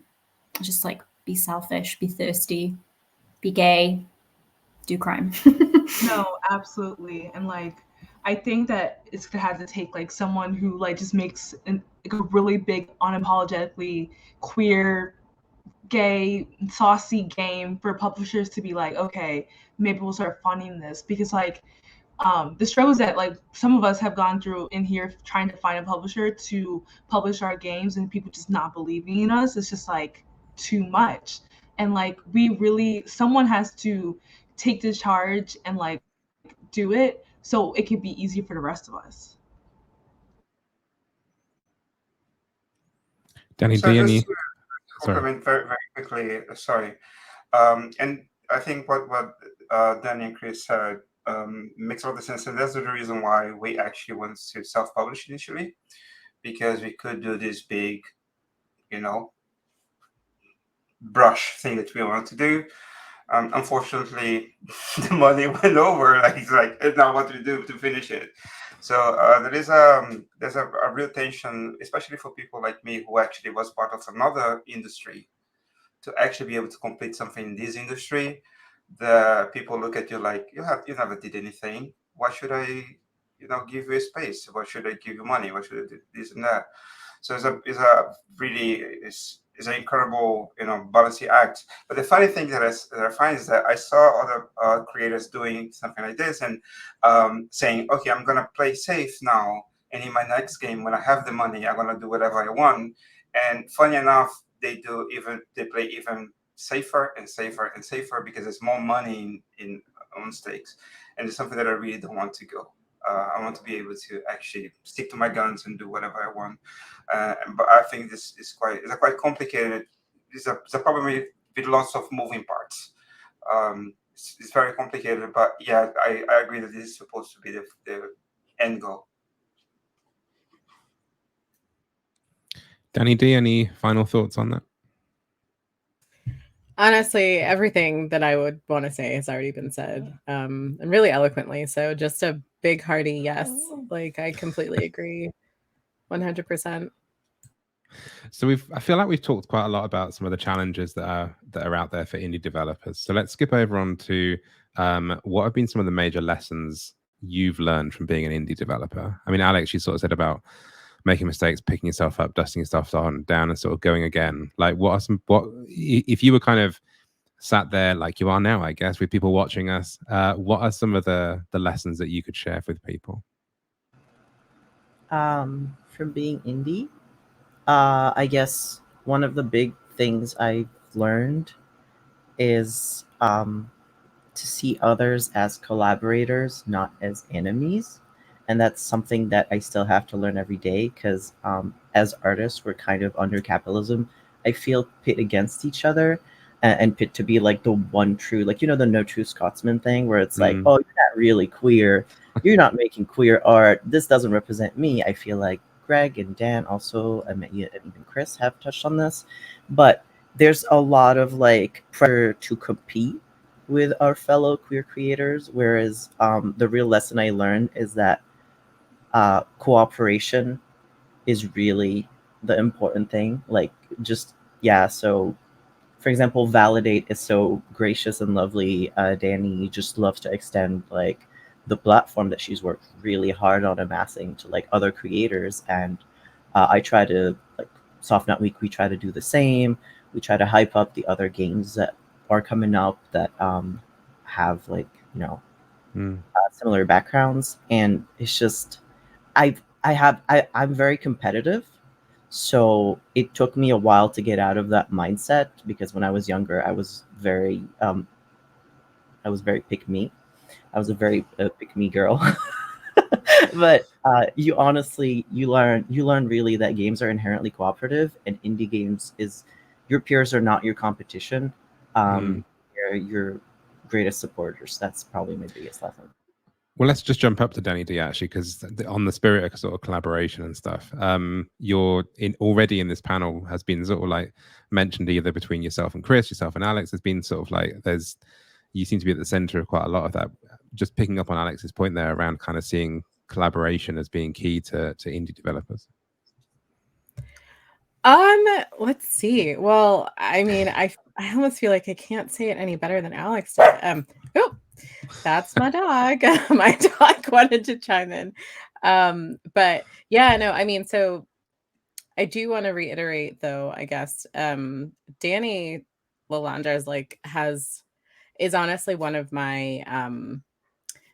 S2: Just like be selfish, be thirsty, be gay, do crime.
S5: No, absolutely. And like, I think that it's gonna have to take like someone who like just makes like a really big, unapologetically queer, gay, saucy game for publishers to be like, okay, maybe we'll start funding this. Because like the struggles that like some of us have gone through in here trying to find a publisher to publish our games, and people just not believing in us, it's just like too much. And like someone has to take the charge and like do it so it can be easy for the rest of us.
S1: Dani
S6: So
S1: Dee,
S6: just
S1: any?
S6: to
S1: Sorry.
S6: compliment very, very quickly, sorry. And I think what Dani and Kris said makes a lot of sense, and that's the reason why we actually want to self-publish initially, because we could do this big, brush thing that we want to do. Unfortunately, the money went over. Like it's not what to do to finish it. So there's a real tension, especially for people like me who actually was part of another industry, to actually be able to complete something in this industry. The people look at you like you never did anything. Why should I, give you a space? Why should I give you money? Why should I do this and that? So it's an incredible, balancing act. But the funny thing that I find is that I saw other creators doing something like this and saying, okay, I'm gonna play safe now, and in my next game, when I have the money, I'm gonna do whatever I want. And funny enough, they play even safer and safer and safer because there's more money in on stakes, and it's something that I really don't want to go. I want to be able to actually stick to my guns and do whatever I want. But I think this is quite complicated. It's a problem with lots of moving parts. It's very complicated, but yeah, I agree that this is supposed to be the end goal.
S1: Dani Dee, any final thoughts on that?
S7: Honestly, everything that I would want to say has already been said, and really eloquently. So just a big hearty yes. Like I completely agree, 100%.
S1: So I feel like we've talked quite a lot about some of the challenges that are out there for indie developers. So let's skip over on to what have been some of the major lessons you've learned from being an indie developer. I mean, Alex, you sort of said about making mistakes, picking yourself up, dusting yourself down and sort of going again. Like what if you were kind of sat there like you are now, I guess, with people watching us, what are some of the lessons that you could share with people?
S4: From being indie, I guess one of the big things I've learned is to see others as collaborators, not as enemies. And that's something that I still have to learn every day because as artists, we're kind of under capitalism. I feel pit against each other and pit to be like the one true, like, the No True Scotsman thing where it's like, oh, you're not really queer. You're not making queer art. This doesn't represent me. I feel like Greg and Dan also, and even Kris have touched on this, but there's a lot of like pressure to compete with our fellow queer creators, whereas the real lesson I learned is that cooperation is really the important thing. Like so for example, Validate is so gracious and lovely. Dani just loves to extend like the platform that she's worked really hard on amassing to like other creators, and I try to, like, Soft Knot Week, we try to do the same. We try to hype up the other games that are coming up that have like similar backgrounds, and it's just I'm very competitive, so it took me a while to get out of that mindset because when I was younger, I was very pick me. I was a very pick me girl. But you learn really that games are inherently cooperative, and indie games is your peers are not your competition. They're your greatest supporters. That's probably my biggest lesson.
S1: Well, let's just jump up to Dani Dee actually, because on the spirit of sort of collaboration and stuff, you're already in this panel has been sort of like mentioned either between yourself and Kris, yourself and Alex. Has been sort of like you seem to be at the center of quite a lot of that. Just picking up on Alex's point there around kind of seeing collaboration as being key to indie developers.
S7: Let's see. Well, I mean, I almost feel like I can't say it any better than Alex did. Oh, that's my dog. My dog wanted to chime in. But yeah, no, I mean, so I do want to reiterate though, I guess, Dani Lalonders is honestly one of my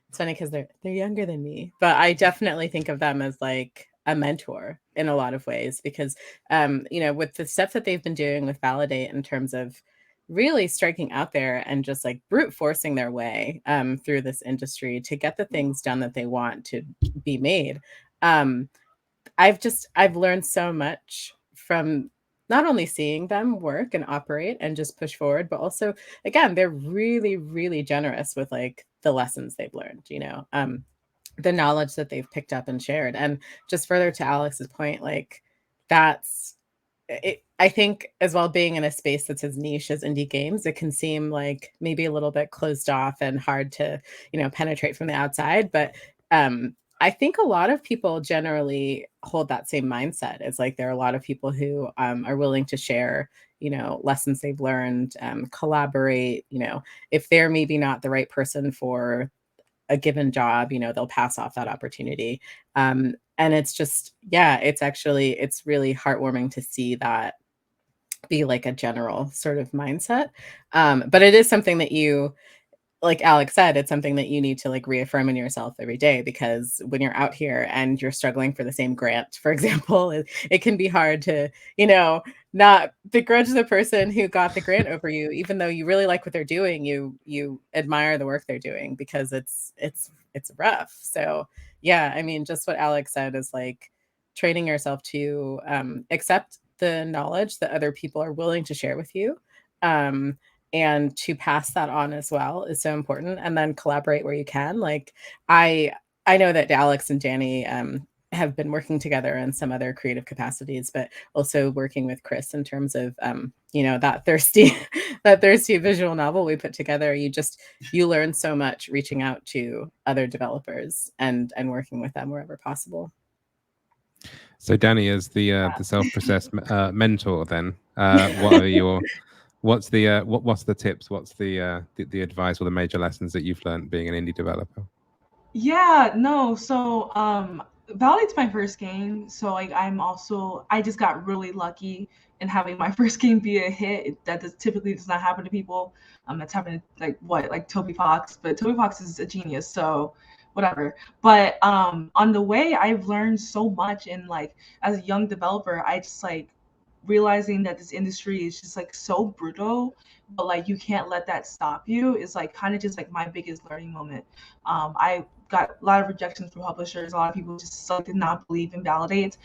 S7: it's funny because they're younger than me, but I definitely think of them as like a mentor in a lot of ways because you know, with the stuff that they've been doing with Validate in terms of really striking out there and just like brute forcing their way through this industry to get the things done that they want to be made. I've learned so much from not only seeing them work and operate and just push forward, but also, again, they're really, really generous with like the lessons they've learned, you know, the knowledge that they've picked up and shared. And just further to Alex's point, like that's it. I think as well, being in a space that's as niche as indie games, it can seem like maybe a little bit closed off and hard to, you know, penetrate from the outside. But I think a lot of people generally hold that same mindset. It's like there are a lot of people who are willing to share, you know, lessons they've learned, collaborate, you know, if they're maybe not the right person for a given job, you know, they'll pass off that opportunity. And it's just, yeah, it's really heartwarming to see that be like a general sort of mindset. But it is something that you, like Alex said, it's something that you need to like reaffirm in yourself every day, because when you're out here and you're struggling for the same grant, for example, it can be hard to, you know, not begrudge the person who got the grant over you, even though you really like what they're doing. You admire the work they're doing because it's rough. So yeah, I mean, just what Alex said is like training yourself to accept the knowledge that other people are willing to share with you. And to pass that on as well is so important. And then collaborate where you can. Like I know that Alex and Dani have been working together in some other creative capacities, but also working with Kris in terms of you know, that thirsty visual novel we put together. You learn so much reaching out to other developers and working with them wherever possible.
S1: So Dani, as the self-processed mentor, then what are your what's the tips? What's the advice or the major lessons that you've learned being an indie developer?
S5: Yeah, no. So Validate's my first game. So like I just got really lucky in having my first game be a hit. That typically does not happen to people. That's happened like Toby Fox, but Toby Fox is a genius, so whatever. But on the way I've learned so much, and like as a young developer, I just like realizing that this industry is just like so brutal, but like you can't let that stop you is like kind of just like my biggest learning moment. I got a lot of rejections from publishers. A lot of people just like did not believe in Validate.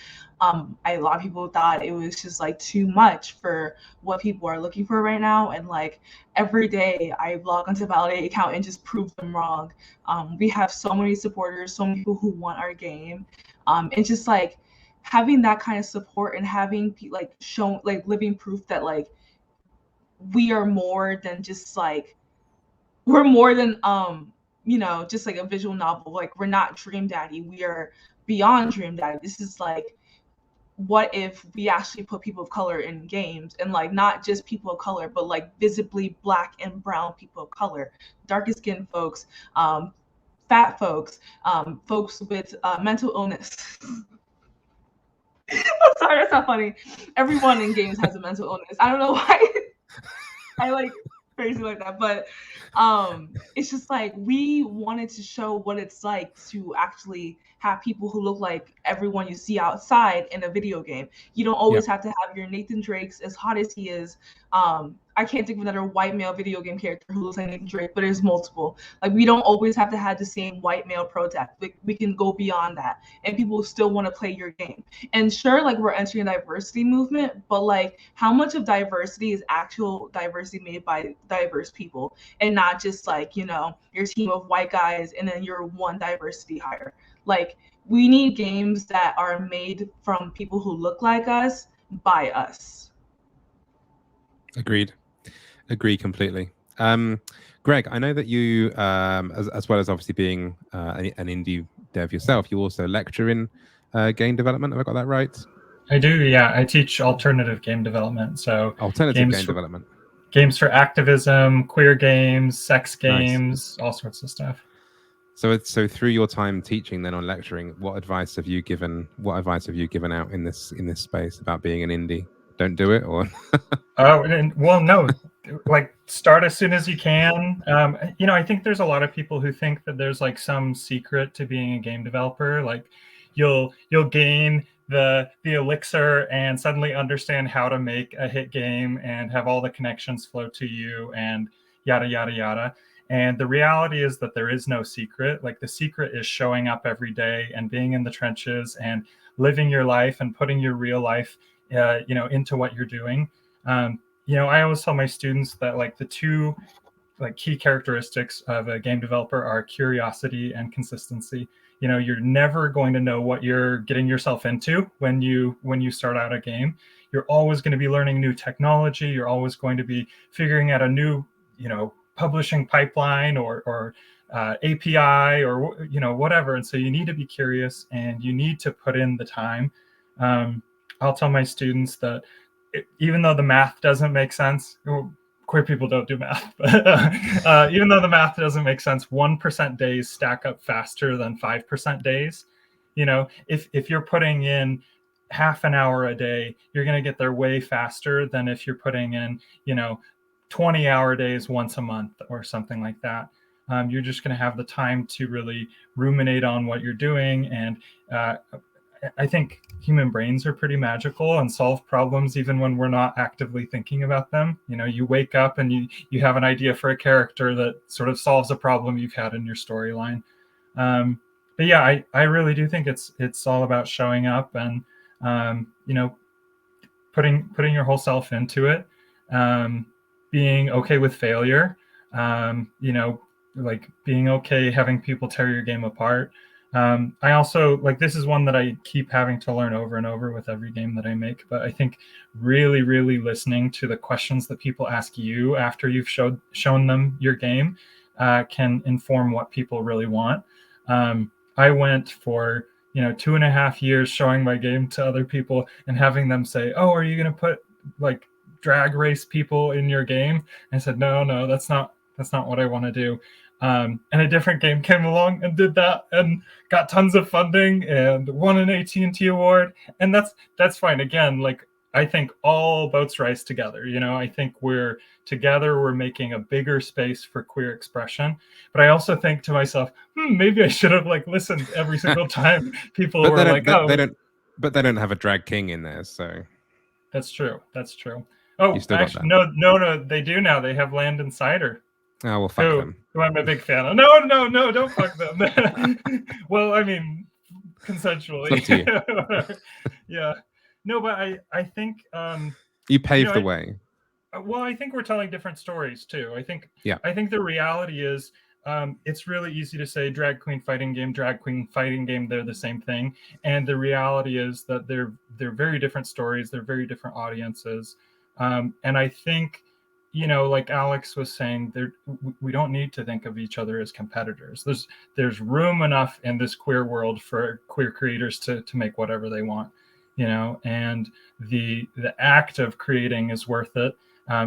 S5: A lot of people thought it was just like too much for what people are looking for right now. And like every day I log onto Validate account and just prove them wrong. We have so many supporters, so many people who want our game. And just like having that kind of support and having like shown like living proof that like we are more than just like we're more than you know, just like a visual novel. Like we're not Dream Daddy, we are beyond Dream Daddy. This is like, what if we actually put people of color in games, and like not just people of color, but like visibly Black and brown people of color, darker skinned folks, fat folks, folks with mental illness. I'm sorry, that's not funny. Everyone in games has a mental illness. I don't know why I like crazy like that, but it's just like we wanted to show what it's like to actually have people who look like everyone you see outside in a video game. You don't always have to have your Nathan Drakes, as hot as he is, I can't think of another white male video game character who looks like Nathan Drake, but there's multiple. Like, we don't always have to have the same white male protagonist. We can go beyond that, and people still want to play your game. And sure, like, we're entering a diversity movement, but like, how much of diversity is actual diversity made by diverse people, and not just like, you know, your team of white guys and then your one diversity hire? Like, we need games that are made from people who look like us by us.
S1: Agreed. Agree completely. Greg, I know that you, as well as obviously being an indie dev yourself, you also lecture in game development. Have I got that right?
S3: I do, yeah. I teach alternative game development. So
S1: alternative game development.
S3: Games for activism, queer games, sex games, all sorts of stuff.
S1: So through your time teaching, then on lecturing, what advice have you given? What advice have you given out in this space about being an indie? Don't do it, or
S3: well, no. Like, start as soon as you can. You know, I think there's a lot of people who think that there's like some secret to being a game developer. Like, you'll gain the elixir and suddenly understand how to make a hit game and have all the connections flow to you and yada yada yada. And the reality is that there is no secret. Like, the secret is showing up every day and being in the trenches and living your life and putting your real life, you know, into what you're doing. You know, I always tell my students that like the two like key characteristics of a game developer are curiosity and consistency. You know, you're never going to know what you're getting yourself into when you start out a game. You're always going to be learning new technology. You're always going to be figuring out a new, you know, publishing pipeline or API or, you know, whatever. And so you need to be curious and you need to put in the time. I'll tell my students that even though the math doesn't make sense, queer people don't do math, but even though the math doesn't make sense, 1% days stack up faster than 5% days. You know, if you're putting in half an hour a day, you're going to get there way faster than if you're putting in, you know, 20-hour days once a month or something like that. You're just going to have the time to really ruminate on what you're doing. And I think human brains are pretty magical and solve problems even when we're not actively thinking about them. You know, you wake up and you have an idea for a character that sort of solves a problem you've had in your storyline. But yeah, I really do think it's all about showing up and, you know, putting your whole self into it, being okay with failure, you know, like being okay having people tear your game apart. I also, like, this is one that I keep having to learn over and over with every game that I make, but I think really, really listening to the questions that people ask you after you've shown them your game can inform what people really want. I went for, you know, 2.5 years showing my game to other people and having them say, oh, are you going to put like drag race people in your game? And I said, no, that's not what I want to do. And a different game came along and did that and got tons of funding and won an AT&T award. And that's fine. Again, like, I think all boats rise together. You know, I think we're making a bigger space for queer expression. But I also think to myself, maybe I should have like listened every single time people were like, oh.
S1: But they don't have a drag king in there, so.
S3: That's true. Oh, actually, no, they do now. They have Land Insider.
S1: Oh, well, fuck them.
S3: Who I'm a big fan of. No, don't fuck them. Well, I mean, consensually.
S1: It's up to you.
S3: Yeah. No, but I think...
S1: you paved the way.
S3: Well, I think we're telling different stories, too. I think the reality is it's really easy to say drag queen fighting game, they're the same thing. And the reality is that they're very different stories. They're very different audiences. And I think... You know, like Alex was saying, we don't need to think of each other as competitors. There's room enough in this queer world for queer creators to make whatever they want, you know, and the act of creating is worth it,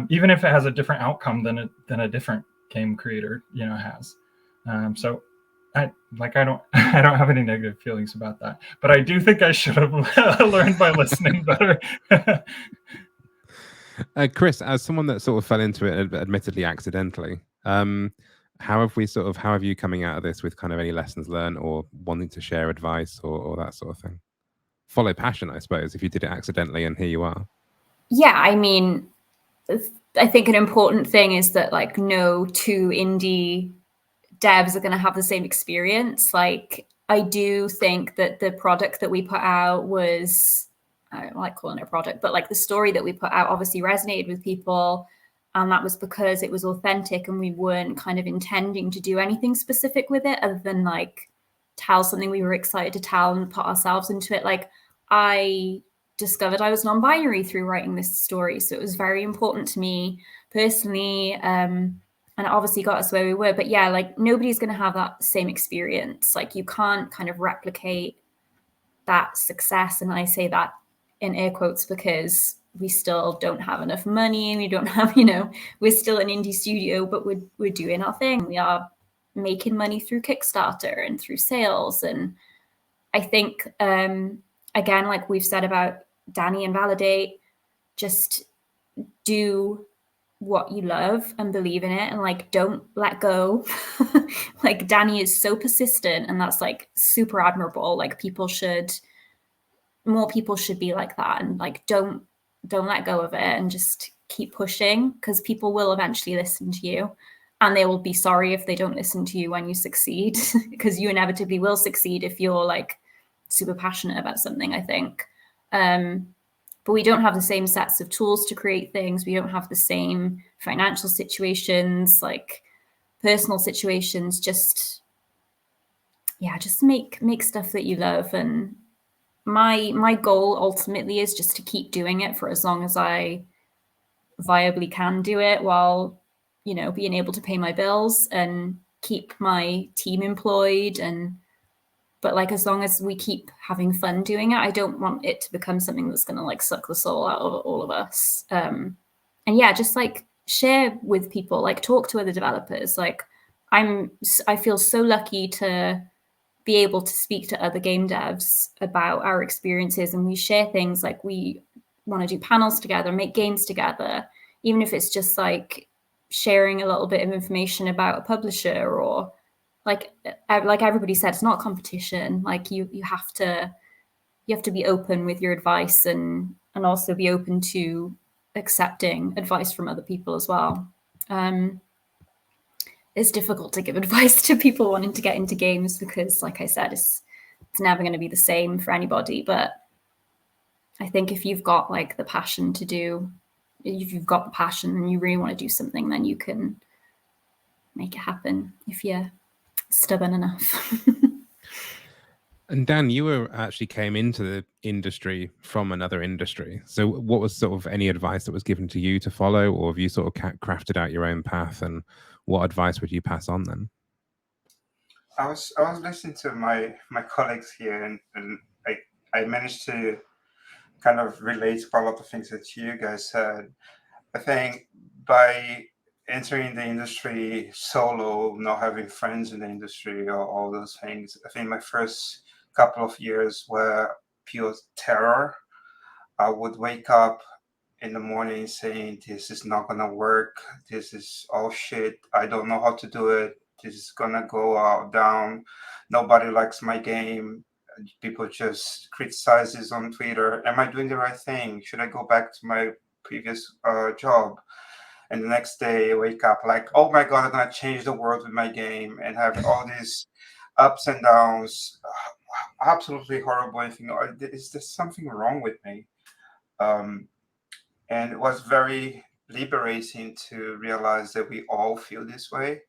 S3: even if it has a different outcome than a different game creator, you know, has. So I don't have any negative feelings about that, but I do think I should have learned by listening better.
S1: Kris, as someone that sort of fell into it, admittedly accidentally, how have you coming out of this with kind of any lessons learned or wanting to share advice or that sort of thing? Follow passion, I suppose, if you did it accidentally and here you are.
S2: Yeah, I mean, I think an important thing is that like no two indie devs are going to have the same experience. Like I do think that the product that we put out was, I don't like calling it a product, but like the story that we put out obviously resonated with people. And that was because it was authentic and we weren't kind of intending to do anything specific with it other than like tell something we were excited to tell and put ourselves into it. Like I discovered I was non-binary through writing this story. So it was very important to me personally. And it obviously got us where we were. But yeah, like nobody's going to have that same experience. Like you can't kind of replicate that success. And I say that in air quotes because we still don't have enough money and we don't have, we're still an indie studio, but we're doing our thing. We are making money through Kickstarter and through sales. And I think, again, like we've said about Dani and Validate, just do what you love and believe in it and like don't let go. Like Dani is so persistent and that's like super admirable. Like more people should be like that and like don't let go of it and just keep pushing because people will eventually listen to you and they will be sorry if they don't listen to you when you succeed because you inevitably will succeed if you're like super passionate about something, I think. But we don't have the same sets of tools to create things. We don't have the same financial situations, like personal situations. Just make stuff that you love. And my goal ultimately is just to keep doing it for as long as I viably can do it while, being able to pay my bills and keep my team employed. But like, as long as we keep having fun doing it, I don't want it to become something that's going to like suck the soul out of all of us. And yeah, just like share with people, like talk to other developers. Like I feel so lucky to be able to speak to other game devs about our experiences, and we share things. Like we want to do panels together, make games together, even if it's just like sharing a little bit of information about a publisher or like everybody said, it's not a competition. Like you have to be open with your advice and also be open to accepting advice from other people as well. It's difficult to give advice to people wanting to get into games because, like I said, it's never going to be the same for anybody. But I think if you've got like the passion if you've got the passion and you really want to do something, then you can make it happen if you're stubborn enough.
S1: And Dan, you actually came into the industry from another industry. So what was sort of any advice that was given to you to follow, or have you sort of crafted out your own path, and what advice would you pass on then?
S6: I was listening to my colleagues here, and I managed to kind of relate to a lot of things that you guys said. I think by entering the industry solo, not having friends in the industry or all those things, I think my first couple of years were pure terror. I would wake up in the morning saying, this is not gonna work. This is all shit. I don't know how to do it. This is gonna go out down. Nobody likes my game. People just criticize this on Twitter. Am I doing the right thing? Should I go back to my previous job? And the next day I wake up like, oh my God, I'm gonna change the world with my game, and have all these ups and downs. Absolutely horrible. I think, is there something wrong with me? And it was very liberating to realize that we all feel this way at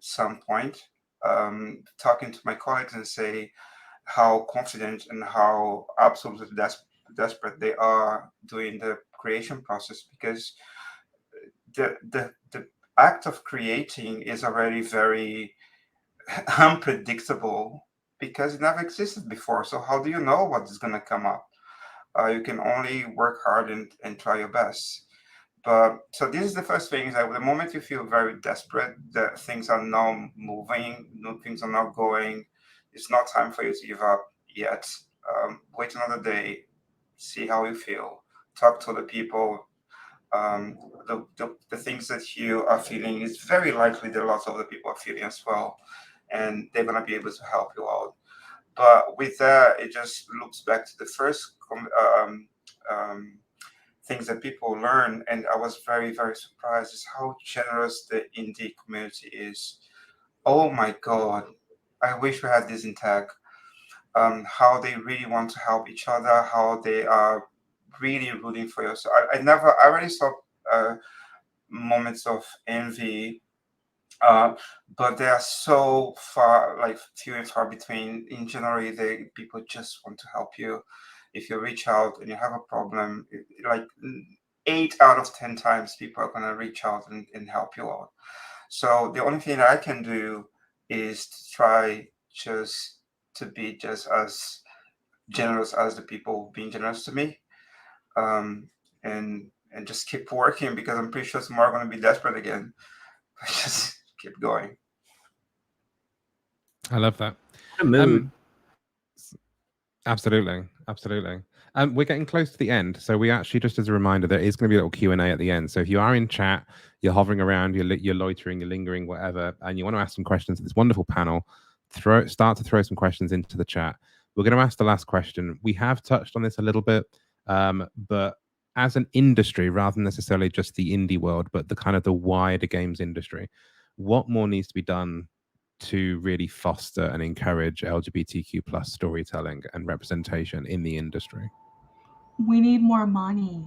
S6: some point. Talking to my colleagues and say how confident and how absolutely desperate they are doing the creation process, because the act of creating is already very unpredictable because it never existed before. So how do you know what is going to come up? You can only work hard and try your best. But so this is the first thing, is that the moment you feel very desperate that things are not moving, things are not going, it's not time for you to give up yet. Wait another day, see how you feel, talk to the people. The things that you are feeling is very likely that lots of other people are feeling as well, and they're going to be able to help you out. But with that, it just loops back to the first things that people learn, and I was very, very surprised, is how generous the indie community is. Oh my God, I wish we had this in tech. How they really want to help each other, how they are really rooting for you. So I already saw moments of envy, but they are so far, like few and far between. In general, people just want to help you. If you reach out and you have a problem, like 8 out of 10 times, people are going to reach out and help you out. So the only thing that I can do is to try just to be just as generous as the people being generous to me, and just keep working, because I'm pretty sure tomorrow I'm going to be desperate again. Just keep going.
S1: I love that.
S4: What a mood.
S1: Absolutely. We're getting close to the end, so we actually, just as a reminder, there is going to be a little Q&A at the end. So if you are in chat, you're hovering around, you're loitering, you're lingering, whatever, and you want to ask some questions to this wonderful panel, start to throw some questions into the chat. We're going to ask the last question. We have touched on this a little bit, but as an industry, rather than necessarily just the indie world, but the kind of the wider games industry, what more needs to be done to really foster and encourage LGBTQ plus storytelling and representation in the industry?
S5: We need more money,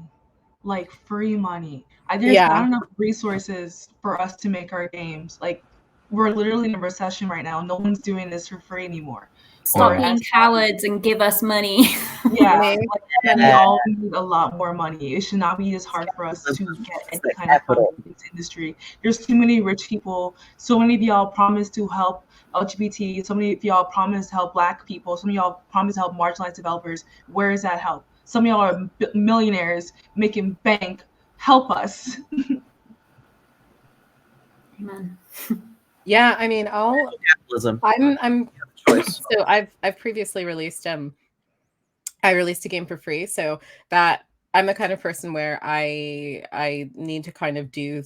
S5: like free money. There's not enough resources for us to make our games. Like, we're literally in a recession right now. No one's doing this for free anymore.
S2: Stop being cowards and give us money.
S5: Yeah, we all need a lot more money. It should not be as hard for us to get any kind of funding in this industry. There's too many rich people. So many of y'all promised to help LGBT. So many of y'all promised to help Black people. Some of y'all promised to help marginalized developers. Where is that help? Some of y'all are millionaires making bank. Help us.
S2: Amen.
S7: Yeah, I mean,
S4: Capitalism.
S7: I'm
S4: choice.
S7: So I've previously released I released a game for free, so that I'm the kind of person where I need to kind of do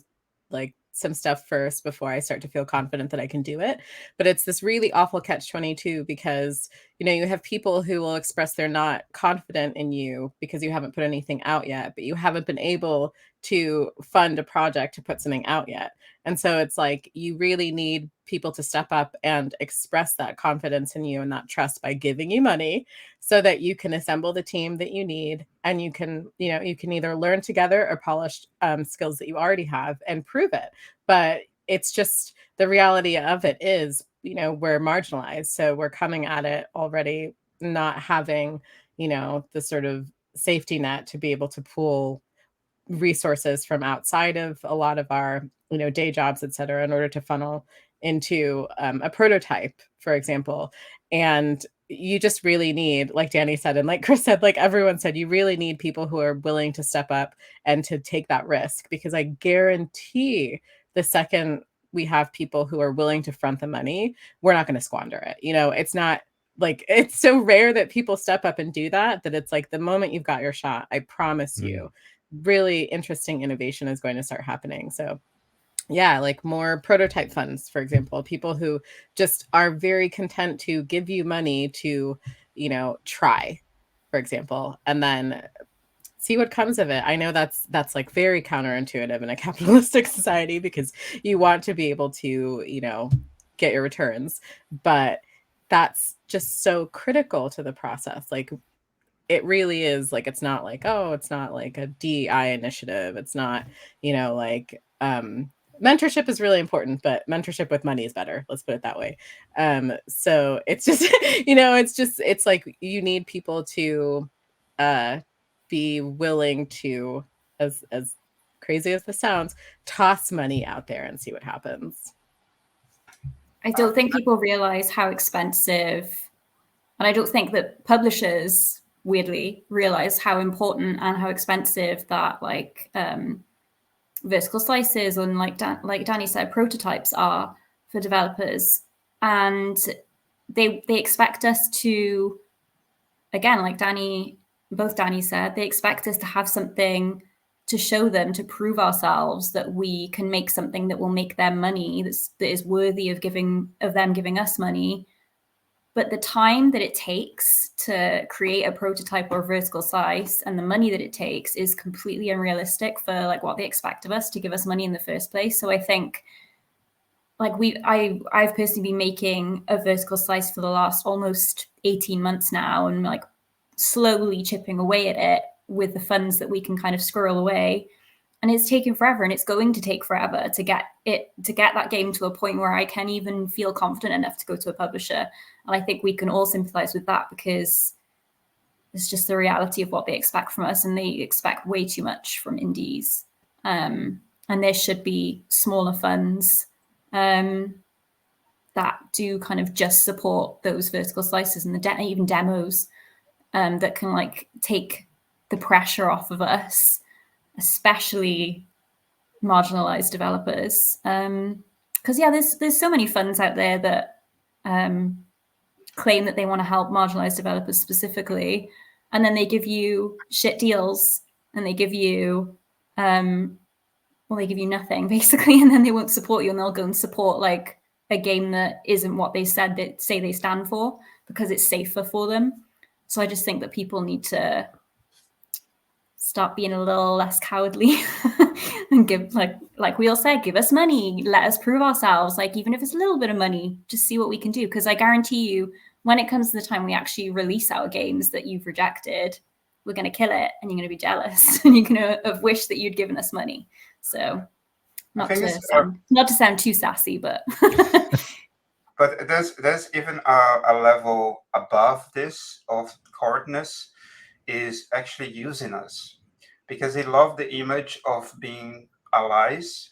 S7: like some stuff first before I start to feel confident that I can do it. But it's this really awful catch-22, because you have people who will express they're not confident in you because you haven't put anything out yet, but you haven't been able to fund a project to put something out yet. And so it's like, you really need people to step up and express that confidence in you and that trust by giving you money, so that you can assemble the team that you need, and you can either learn together or polish skills that you already have and prove it. But it's just, the reality of it is, we're marginalized. So we're coming at it already not having, the sort of safety net to be able to pool resources from outside of a lot of our, day jobs, et cetera, in order to funnel into a prototype, for example. And you just really need, like Dani said, and like Kris said, like everyone said, you really need people who are willing to step up and to take that risk, because I guarantee the second we have people who are willing to front the money, we're not going to squander it. It's not like, it's so rare that people step up and do that it's like, the moment you've got your shot, I promise you, really interesting innovation is going to start happening. So yeah, like more prototype funds, for example, people who just are very content to give you money to, try, for example, and then see what comes of it. I know that's like very counterintuitive in a capitalistic society, because you want to be able to, get your returns, but that's just so critical to the process. Like, it really is, like, it's not like, it's not like a DEI initiative. It's not, mentorship is really important, but mentorship with money is better. Let's put it that way. So it's just, it's like, you need people to be willing to, as crazy as this sounds, toss money out there and see what happens.
S2: I don't think people realize how expensive, and I don't think that publishers weirdly realize how important and how expensive that vertical slices and like Dani said, prototypes are for developers. And they expect us to, again, like both Dani said, they expect us to have something to show them, to prove ourselves that we can make something that will make them money, that is worthy of them giving us money. but the time that it takes to create a prototype or a vertical slice and the money that it takes is completely unrealistic for like what they expect of us to give us money in the first place. So I think like I've personally been making a vertical slice for the last almost 18 months now, and like slowly chipping away at it with the funds that we can kind of squirrel away. And it's taken forever, and it's going to take forever to get that game to a point where I can even feel confident enough to go to a publisher. And I think we can all sympathize with that, because it's just the reality of what they expect from us, and they expect way too much from indies. And there should be smaller funds that do kind of just support those vertical slices and even demos that can like take the pressure off of us, especially marginalized developers. Because there's so many funds out there that claim that they want to help marginalized developers specifically, and then they give you shit deals, and they give you they give you nothing basically, and then they won't support you, and they'll go and support like a game that isn't what they said that say they stand for, because it's safer for them. So I just think that people need to start being a little less cowardly and give, like we all said, give us money, let us prove ourselves. Like, even if it's a little bit of money, just see what we can do. Because I guarantee you, when it comes to the time we actually release our games that you've rejected, we're going to kill it, and you're going to be jealous, and you're going to have wished that you'd given us money. So not to sound too sassy, but
S6: but there's even a level above this of cowardness, is actually using us, because they love the image of being allies.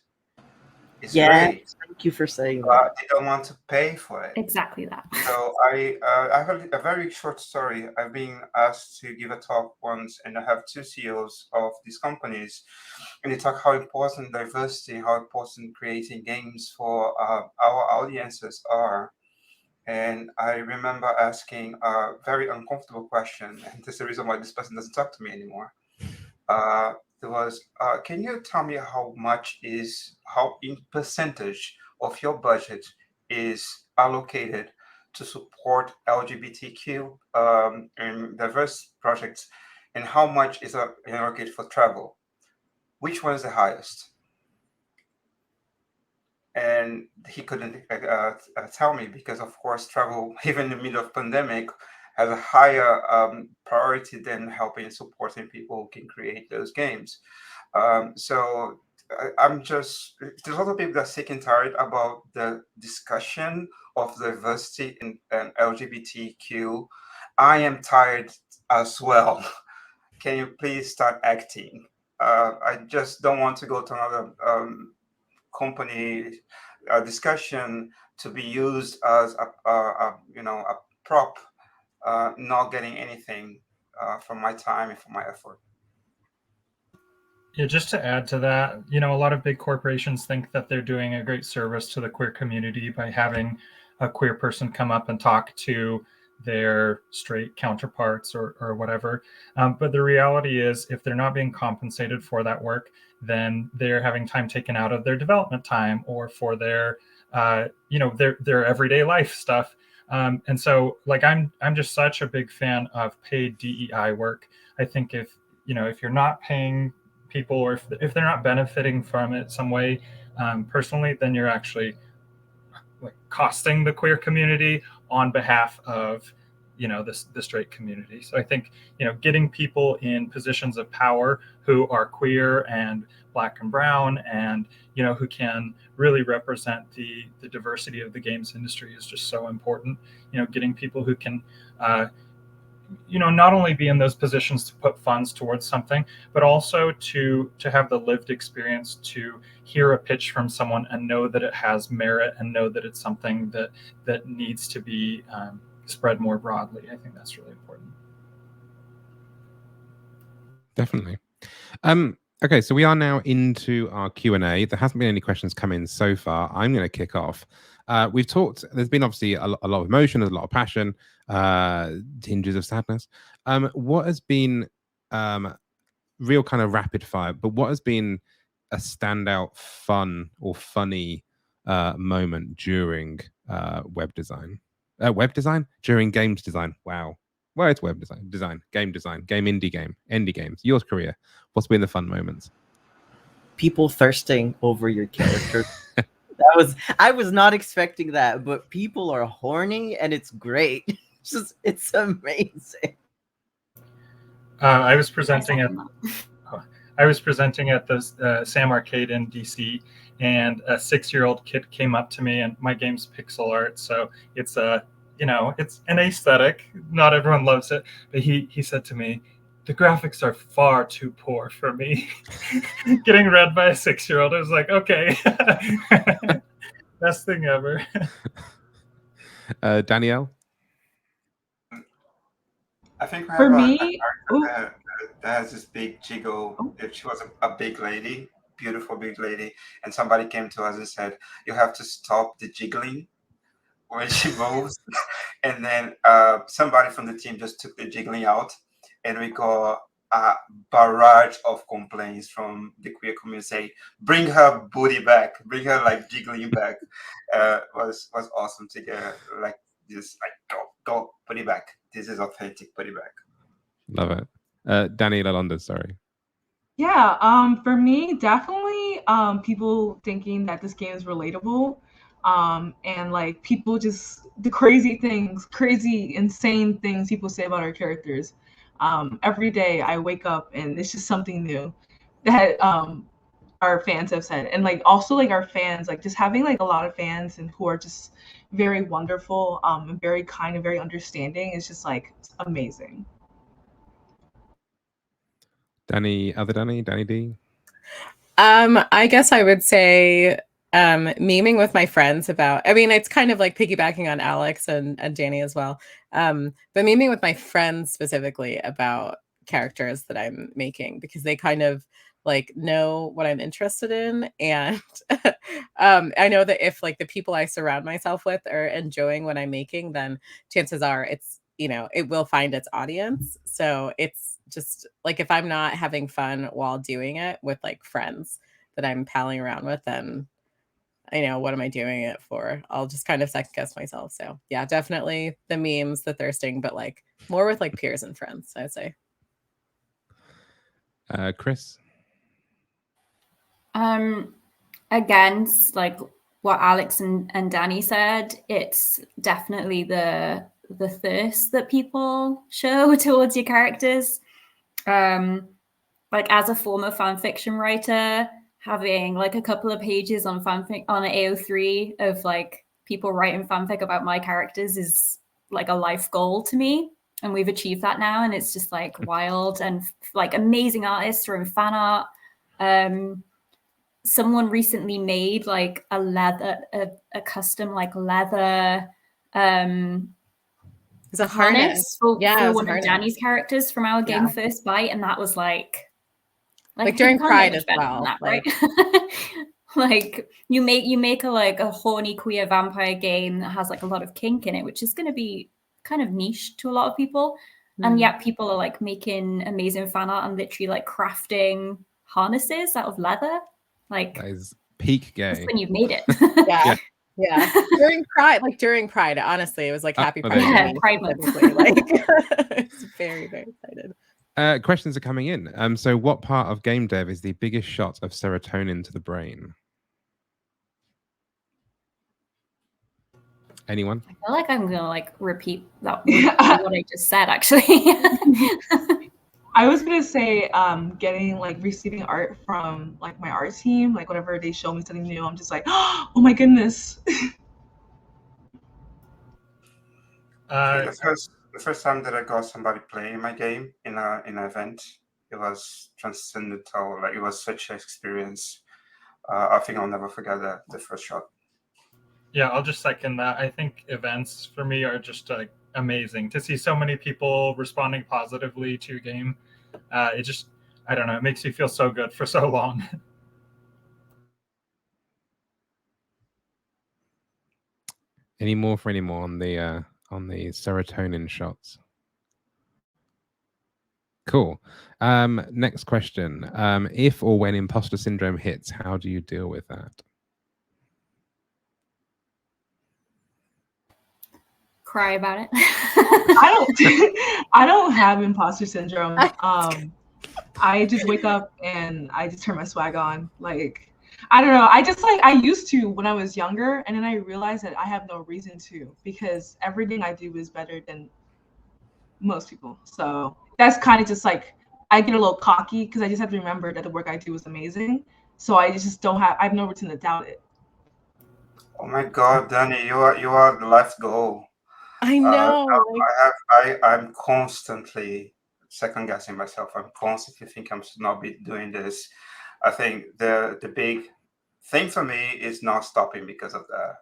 S6: It's great.
S4: Thank you for saying that.
S6: But they don't want to pay for it.
S2: Exactly that.
S6: So I have a very short story. I've been asked to give a talk once, and I have two CEOs of these companies, and they talk how important diversity, how important creating games for our audiences are. And I remember asking a very uncomfortable question, and this is the reason why this person doesn't talk to me anymore. There was, can you tell me how in percentage of your budget is allocated to support LGBTQ and diverse projects, and how much is allocated for travel? Which one is the highest? And he couldn't tell me, because of course travel, even in the middle of pandemic, has a higher priority than helping and supporting people who can create those games. So I'm just, there's a lot of people that are sick and tired about the discussion of diversity and LGBTQ. I am tired as well. Can you please start acting? I just don't want to go to another company discussion to be used as a prop, not getting anything from my time and from my effort.
S3: Yeah, just to add to that, a lot of big corporations think that they're doing a great service to the queer community by having a queer person come up and talk to their straight counterparts or whatever. But the reality is, if they're not being compensated for that work, then they're having time taken out of their development time or for their, their everyday life stuff. And so, like, I'm just such a big fan of paid DEI work. I think if you're not paying people, or if they're not benefiting from it some way personally, then you're actually like costing the queer community on behalf of the straight community. So I think getting people in positions of power who are queer and Black and brown, and who can really represent the diversity of the games industry is just so important. Getting people who can not only be in those positions to put funds towards something, but also to have the lived experience to hear a pitch from someone and know that it has merit, and know that it's something that needs to be spread more broadly. I think that's really important.
S1: Definitely. Okay, so we are now into our Q&A. There hasn't been any questions come in so far. I'm going to kick off. We've talked, there's been obviously a lot of emotion, there's a lot of passion, tinges of sadness. What has been real kind of rapid fire, but what has been a standout fun or funny moment during web design? web design during games design. Wow. Well, it's web design, game indie games. Your career. What's been the fun moments?
S4: People thirsting over your character. I was not expecting that, but people are horny and it's great. It's amazing.
S3: I was presenting at the Sam Arcade in DC, and a 6-year-old kid came up to me, and my game's pixel art, so it's it's an aesthetic. Not everyone loves it, but he said to me, "The graphics are far too poor for me." Getting read by a 6-year-old, I was like, okay. Best thing ever.
S1: Danielle?
S6: I think I
S5: For
S6: have
S5: me,
S6: a character that has this big jiggle. If she was a big lady, beautiful big lady, and somebody came to us and said, "You have to stop the jiggling when she moves." And then somebody from the team just took the jiggling out, and we got a barrage of complaints from the queer community saying, "Bring her booty back, bring her like jiggling back." Was awesome to get like this, like go put it back. This is authentic. Put it back.
S1: Love it. Dani Lalonders, sorry.
S5: Yeah, for me, definitely people thinking that this game is relatable. And like people just the crazy things, crazy, insane things people say about our characters. Every day I wake up and it's just something new that our fans have said. And like also like our fans, like just having like a lot of fans and who are just very wonderful, and very kind and very understanding is just like amazing.
S1: Dani Dee?
S7: I guess I would say memeing with my friends about, I mean, it's kind of like piggybacking on Alex and Dani as well. But memeing with my friends specifically about characters that I'm making, because they kind of like know what I'm interested in. And I know that if like the people I surround myself with are enjoying what I'm making, then chances are it's, it will find its audience. So it's just like, if I'm not having fun while doing it with like friends that I'm palling around with, then what am I doing it for? I'll just kind of second guess myself. So yeah, definitely the memes, the thirsting, but like more with like peers and friends, I'd say.
S1: Kris?
S2: Against like what Alex and Dani said, it's definitely the thirst that people show towards your characters. Like as a former fan fiction writer, having like a couple of pages on fanfic on AO3 of like people writing fanfic about my characters is like a life goal to me. And we've achieved that now. And it's just like wild and like amazing artists throwing fan art. Someone recently made like a custom like leather
S7: it's a harness
S2: for one of Dani's characters from our game First Bite, and that was like
S7: during Pride as well,
S2: that, right? Like you make a horny queer vampire game that has like a lot of kink in it, which is going to be kind of niche to a lot of people, and yet people are like making amazing fan art and literally like crafting harnesses out of leather. Like
S1: that is peak gay.
S2: When you've made it.
S7: Yeah. During Pride, honestly, it was like happy Pride.
S2: Yeah, Pride month.
S7: Like, it's very, very excited.
S1: Questions are coming in. So what part of game dev is the biggest shot of serotonin to the brain? Anyone?
S2: I feel like I'm gonna like repeat that what I just said, actually.
S5: I was gonna say, getting like receiving art from like my art team, like whenever they show me something new, I'm just like, oh my goodness.
S6: The first time that I got somebody playing my game in an event, it was transcendental. Like it was such an experience. I think I'll never forget the first shot.
S3: Yeah, I'll just second that. I think events for me are just like amazing to see so many people responding positively to your game. It just, I don't know, it makes you feel so good for so long.
S1: Any more on the serotonin shots? Cool. Next question. If or when imposter syndrome hits, how do you deal with that?
S2: cry about it.
S5: I don't have imposter syndrome. I just wake up and I just turn my swag on. Like, I don't know. I used to when I was younger, and then I realized that I have no reason to, because everything I do is better than most people. So that's kind of just like, I get a little cocky because I just have to remember that the work I do is amazing. So I have no reason to doubt it.
S6: Oh my God, Dani, you are the life goal.
S7: I know.
S6: I'm constantly second guessing myself. I'm constantly thinking I should not be doing this. I think the big thing for me is not stopping because of that.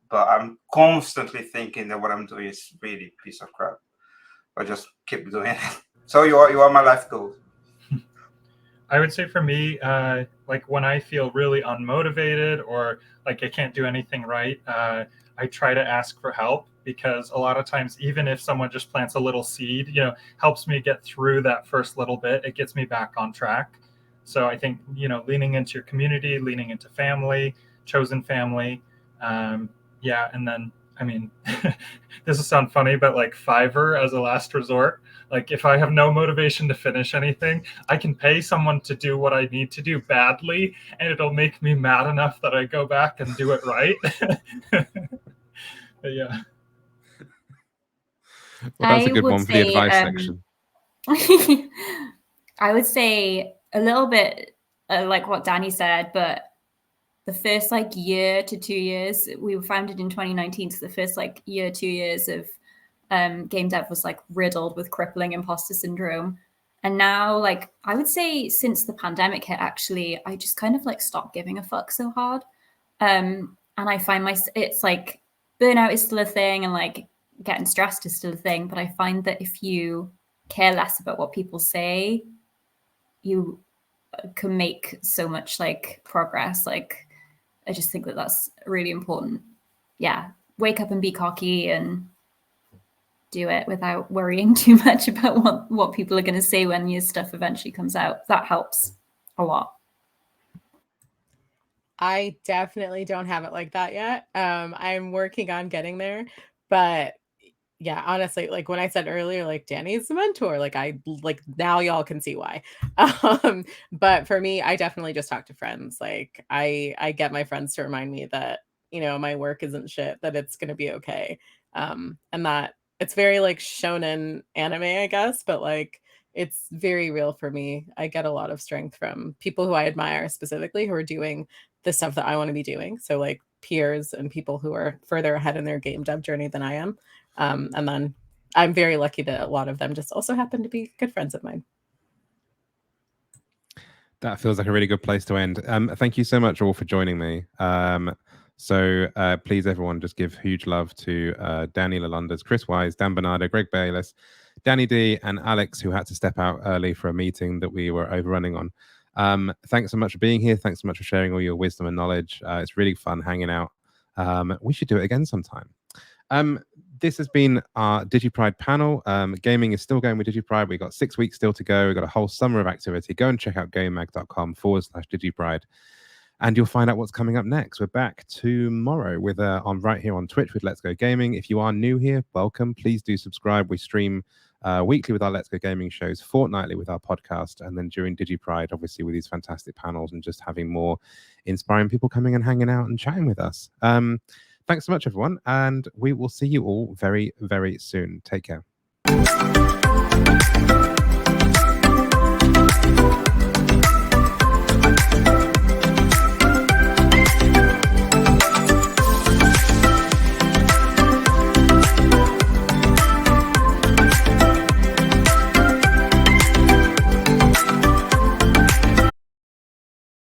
S6: But I'm constantly thinking that what I'm doing is really a piece of crap. But just keep doing it. So you are my life goal.
S3: I would say for me, like when I feel really unmotivated or like I can't do anything right, I try to ask for help, because a lot of times, even if someone just plants a little seed, you know, helps me get through that first little bit, it gets me back on track. So I think, you know, leaning into your community, leaning into family, chosen family. Yeah. And then, I mean, this will sound funny, but like Fiverr as a last resort. Like if I have no motivation to finish anything, I can pay someone to do what I need to do badly, and it'll make me mad enough that I go back and do it right. But yeah.
S1: Well, that's a good one for the advice section.
S2: I would say a little bit like what Dani said, but the first like year to 2 years, we were founded in 2019. So the first like year, 2 years of game dev was like riddled with crippling imposter syndrome. And now, like, I would say since the pandemic hit, actually, I just kind of like stopped giving a fuck so hard. And I find it's like burnout is still a thing, and like getting stressed is still a thing. But I find that if you care less about what people say, you can make so much like progress. Like, I just think that that's really important. Yeah. Wake up and be cocky and do it without worrying too much about what people are going to say when your stuff eventually comes out. That helps a lot.
S7: I definitely don't have it like that yet. I'm working on getting there, but yeah, honestly, like when I said earlier, like Dani's the mentor, like now y'all can see why. But for me, I definitely just talk to friends. Like I get my friends to remind me that, you know, my work isn't shit, that it's going to be okay. And that it's very like shonen anime, I guess, but like it's very real for me. I get a lot of strength from people who I admire specifically, who are doing the stuff that I want to be doing. So like peers and people who are further ahead in their game dev journey than I am. And then I'm very lucky that a lot of them just also happen to be good friends of mine.
S1: That feels like a really good place to end. Thank you so much all for joining me. So please, everyone, just give huge love to Dani Lalonders, Kris Wise, Dan Bernardo, Greg Bayles, Dani Dee, and Alex, who had to step out early for a meeting that we were overrunning on. Thanks so much for being here. Thanks so much for sharing all your wisdom and knowledge. It's really fun hanging out. We should do it again sometime. This has been our DigiPride panel. Gaming is still going with DigiPride. We've got 6 weeks still to go. We've got a whole summer of activity. Go and check out gamemag.com/DigiPride. And you'll find out what's coming up next. We're back tomorrow with right here on Twitch with Let's Go Gaming. If you are new here, welcome. Please do subscribe. We stream weekly with our Let's Go Gaming shows, fortnightly with our podcast, and then during DigiPride, obviously, with these fantastic panels and just having more inspiring people coming and hanging out and chatting with us. Thanks so much, everyone, and we will see you all very, very soon. Take care.